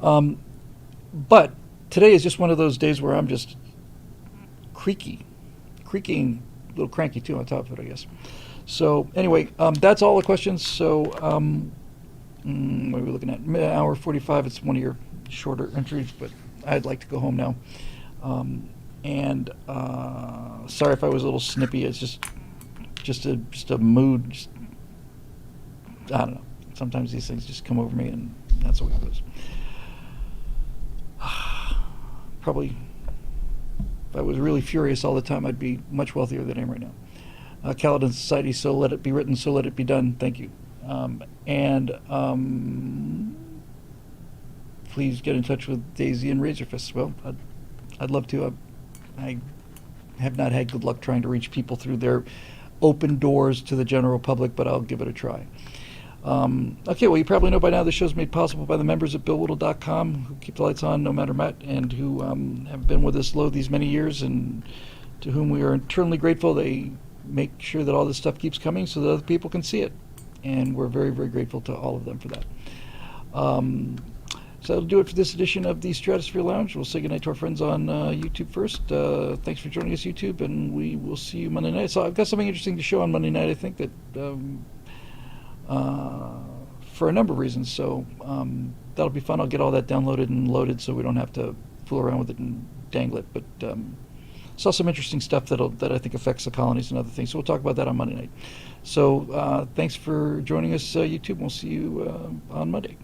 But today is just one of those days where I'm just creaking, a little cranky too on top of it, I guess. So anyway, that's all the questions. So what are we looking at? Hour 45. It's one of your shorter entries, but I'd like to go home now. Sorry if I was a little snippy. It's just a mood. I don't know. Sometimes these things just come over me, and that's the way it goes. Probably, if I was really furious all the time, I'd be much wealthier than I am right now. Caledon Society, so let it be written, so let it be done. Thank you. Please get in touch with Daisy and Razorfist. Well, I'd love to. I have not had good luck trying to reach people through their open doors to the general public, but I'll give it a try. Okay, well, you probably know by now the show's made possible by the members at BillWhittle.com who keep the lights on no matter what, and who have been with us these many years, and to whom we are eternally grateful. They make sure that all this stuff keeps coming so that other people can see it, and we're very, very grateful to all of them for that. So that'll do it for this edition of the Stratosphere Lounge. We'll say goodnight to our friends on YouTube first. Thanks for joining us, YouTube, and we will see you Monday night. So I've got something interesting to show on Monday night, I think, that for a number of reasons. So that'll be fun. I'll get all that downloaded and loaded so we don't have to fool around with it and dangle it. But saw some interesting stuff that I think affects the colonies and other things. So we'll talk about that on Monday night. So thanks for joining us, YouTube. We'll see you on Monday.